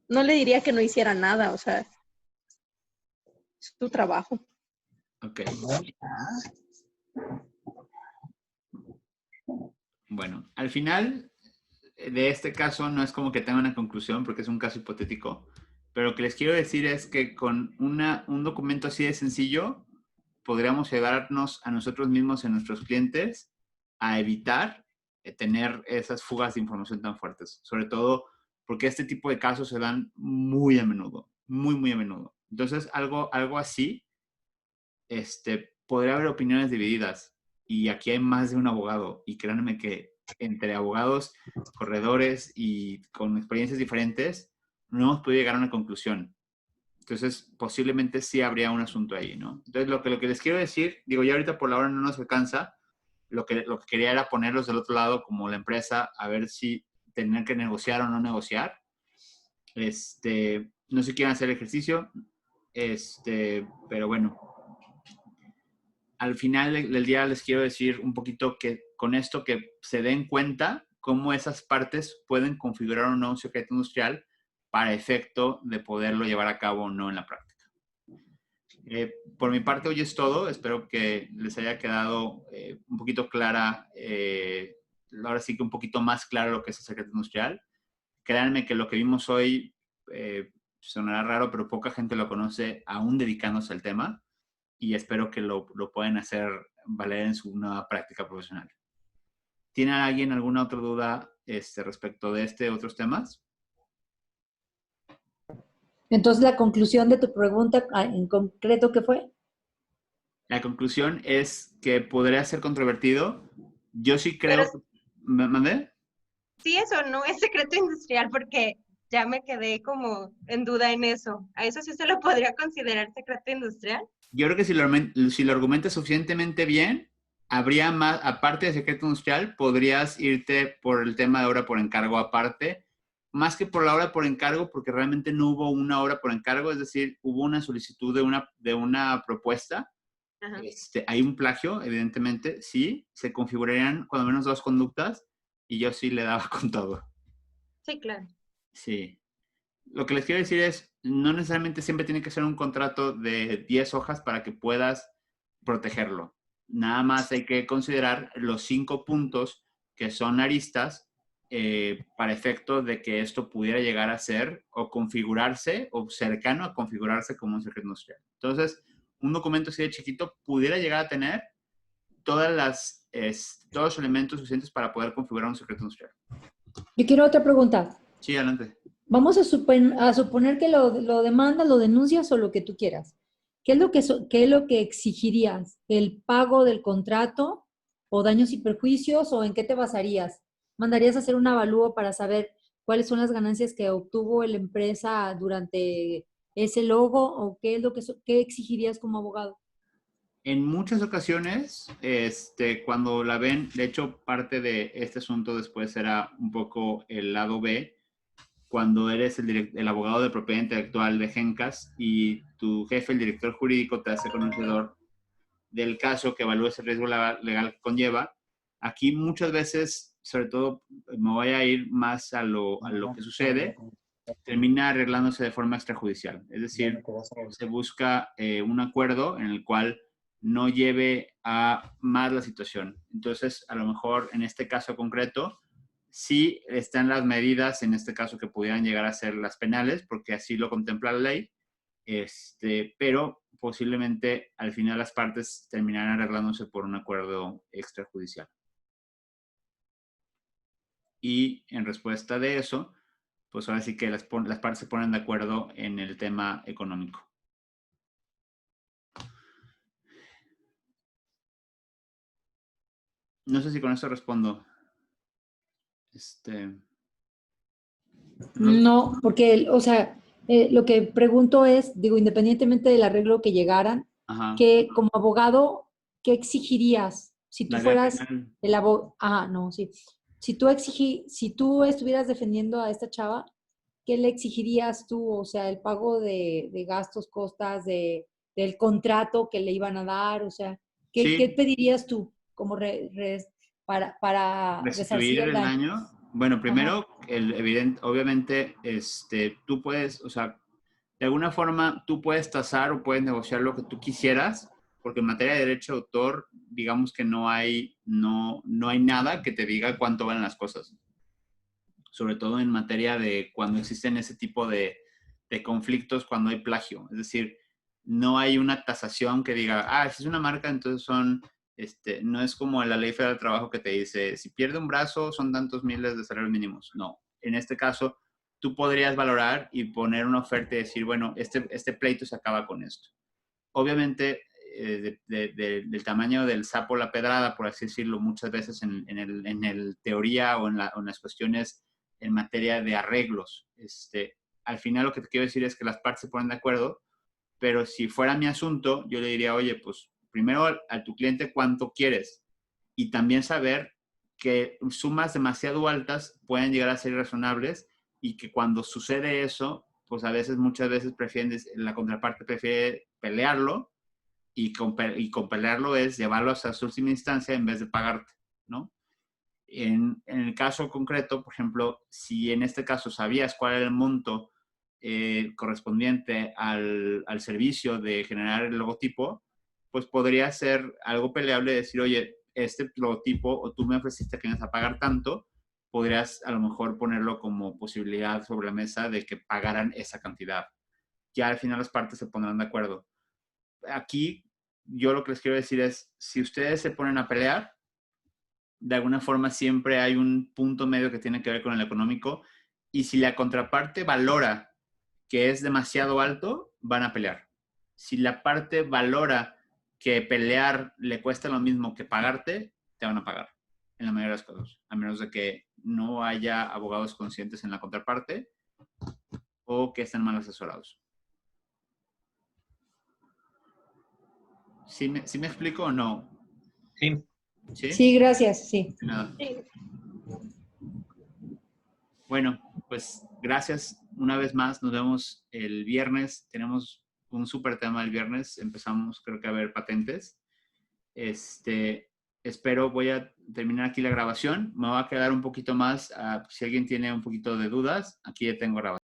No le diría que no hiciera nada, o sea, es tu trabajo. Ok. Bueno, al final de este caso no es como que tenga una conclusión porque es un caso hipotético, pero lo que les quiero decir es que con un documento así de sencillo podríamos ayudarnos a nosotros mismos y a nuestros clientes a evitar tener esas fugas de información tan fuertes, sobre todo porque este tipo de casos se dan muy a menudo, muy a menudo. Entonces, algo así, podría haber opiniones divididas y aquí hay más de un abogado y créanme que entre abogados, corredores y con experiencias diferentes no hemos podido llegar a una conclusión. Entonces, posiblemente sí habría un asunto ahí, ¿no? Entonces, lo que les quiero decir, digo, ya ahorita por la hora no nos alcanza, lo que quería era ponerlos del otro lado como la empresa a ver si tenían que negociar o no negociar. No sé si quieren hacer ejercicio, pero bueno, al final del día les quiero decir un poquito que con esto que se den cuenta cómo esas partes pueden configurar o no un secreto industrial para efecto de poderlo llevar a cabo o no en la práctica. Por mi parte, hoy es todo. Espero que les haya quedado un poquito clara, ahora sí que un poquito más claro lo que es el secreto industrial. Créanme que lo que vimos hoy sonará raro, pero poca gente lo conoce aún dedicándose al tema. Y espero que lo puedan hacer valer en su nueva práctica profesional. ¿Tiene alguien alguna otra duda respecto de otros temas? Entonces, la conclusión de tu pregunta en concreto, ¿qué fue? La conclusión es que podría ser controvertido. Yo sí creo... ¿Me mandé? Sí, eso no es secreto industrial porque ya me quedé como en duda en eso. ¿A eso sí se lo podría considerar secreto industrial? Yo creo que si lo argumentas suficientemente bien, habría más, aparte de secreto industrial, podrías irte por el tema de obra por encargo aparte, más que por la obra por encargo, porque realmente no hubo una obra por encargo, es decir, hubo una solicitud de una propuesta. Hay un plagio, evidentemente, sí, se configurarían cuando menos 2 conductas y yo sí le daba con todo. Sí, claro. Sí. Lo que les quiero decir es, no necesariamente siempre tiene que ser un contrato de 10 hojas para que puedas protegerlo. Nada más hay que considerar los 5 puntos que son aristas para efecto de que esto pudiera llegar a ser o configurarse o cercano a configurarse como un secreto industrial. Entonces, un documento así de chiquito pudiera llegar a tener todos los elementos suficientes para poder configurar un secreto industrial. Yo quiero otra pregunta. Sí, adelante. Vamos a suponer que lo demandas, lo denuncias o lo que tú quieras. ¿Qué es lo que exigirías? ¿El pago del contrato o daños y perjuicios o en qué te basarías? ¿Mandarías a hacer un avalúo para saber cuáles son las ganancias que obtuvo la empresa durante ese logo o qué es lo qué exigirías como abogado? En muchas ocasiones, cuando la ven, de hecho, parte de este asunto después será un poco el lado B, cuando eres el abogado de propiedad intelectual de GENCAS y tu jefe, el director jurídico, te hace conocedor del caso que evalúa ese riesgo legal que conlleva. Aquí muchas veces, sobre todo, me voy a ir más a lo que sucede, termina arreglándose de forma extrajudicial. Es decir, se busca un acuerdo en el cual no lleve a más la situación. Entonces, a lo mejor en este caso concreto, sí están las medidas, en este caso, que pudieran llegar a ser las penales, porque así lo contempla la ley, pero posiblemente al final las partes terminarán arreglándose por un acuerdo extrajudicial. Y en respuesta de eso, pues ahora sí que las partes se ponen de acuerdo en el tema económico. No sé si con esto respondo. No, porque, o sea, lo que pregunto es, digo, independientemente del arreglo que llegaran, que como abogado, ¿qué exigirías si tú fueras el abogado? No, sí. Si tú estuvieras defendiendo a esta chava, ¿qué le exigirías tú? O sea, el pago de gastos, costas, del contrato que le iban a dar, o sea, ¿qué pedirías tú como para resarcir el daño? Bueno, primero, obviamente, tú puedes, o sea, de alguna forma tú puedes tasar o puedes negociar lo que tú quisieras, porque en materia de derecho de autor, digamos que no hay nada que te diga cuánto valen las cosas. Sobre todo en materia de cuando existen ese tipo de conflictos, cuando hay plagio. Es decir, no hay una tasación que diga, si es una marca, entonces son... no es como la Ley Federal del Trabajo que te dice, si pierde un brazo son tantos miles de salarios mínimos. No, en este caso, tú podrías valorar y poner una oferta y decir, bueno, este pleito se acaba con esto. Obviamente, del tamaño del sapo la pedrada, por así decirlo, muchas veces en el teoría o en las cuestiones en materia de arreglos. Al final lo que te quiero decir es que las partes se ponen de acuerdo, pero si fuera mi asunto, yo le diría, oye, pues primero a tu cliente cuánto quieres y también saber que sumas demasiado altas pueden llegar a ser irrazonables y que cuando sucede eso, pues muchas veces la contraparte prefiere pelearlo y con pelearlo es llevarlo hasta su última instancia en vez de pagarte, ¿no? En el caso concreto, por ejemplo, si en este caso sabías cuál era el monto correspondiente al servicio de generar el logotipo, pues podría ser algo peleable decir, oye, este logotipo o tú me ofreciste que me vas a pagar tanto, podrías a lo mejor ponerlo como posibilidad sobre la mesa de que pagaran esa cantidad. Ya al final las partes se pondrán de acuerdo. Aquí yo lo que les quiero decir es, si ustedes se ponen a pelear, de alguna forma siempre hay un punto medio que tiene que ver con el económico y si la contraparte valora que es demasiado alto, van a pelear. Si la parte valora que pelear le cuesta lo mismo que pagarte, te van a pagar en la mayoría de los casos, a menos de que no haya abogados conscientes en la contraparte o que estén mal asesorados. ¿Sí me explico o no? Sí. ¿Sí? Sí, gracias, sí. Nada. Bueno, pues gracias una vez más. Nos vemos el viernes. Tenemos un súper tema el viernes. Empezamos, creo que a ver patentes. Espero, voy a terminar aquí la grabación. Me va a quedar un poquito más. Si alguien tiene un poquito de dudas, aquí ya tengo grabación.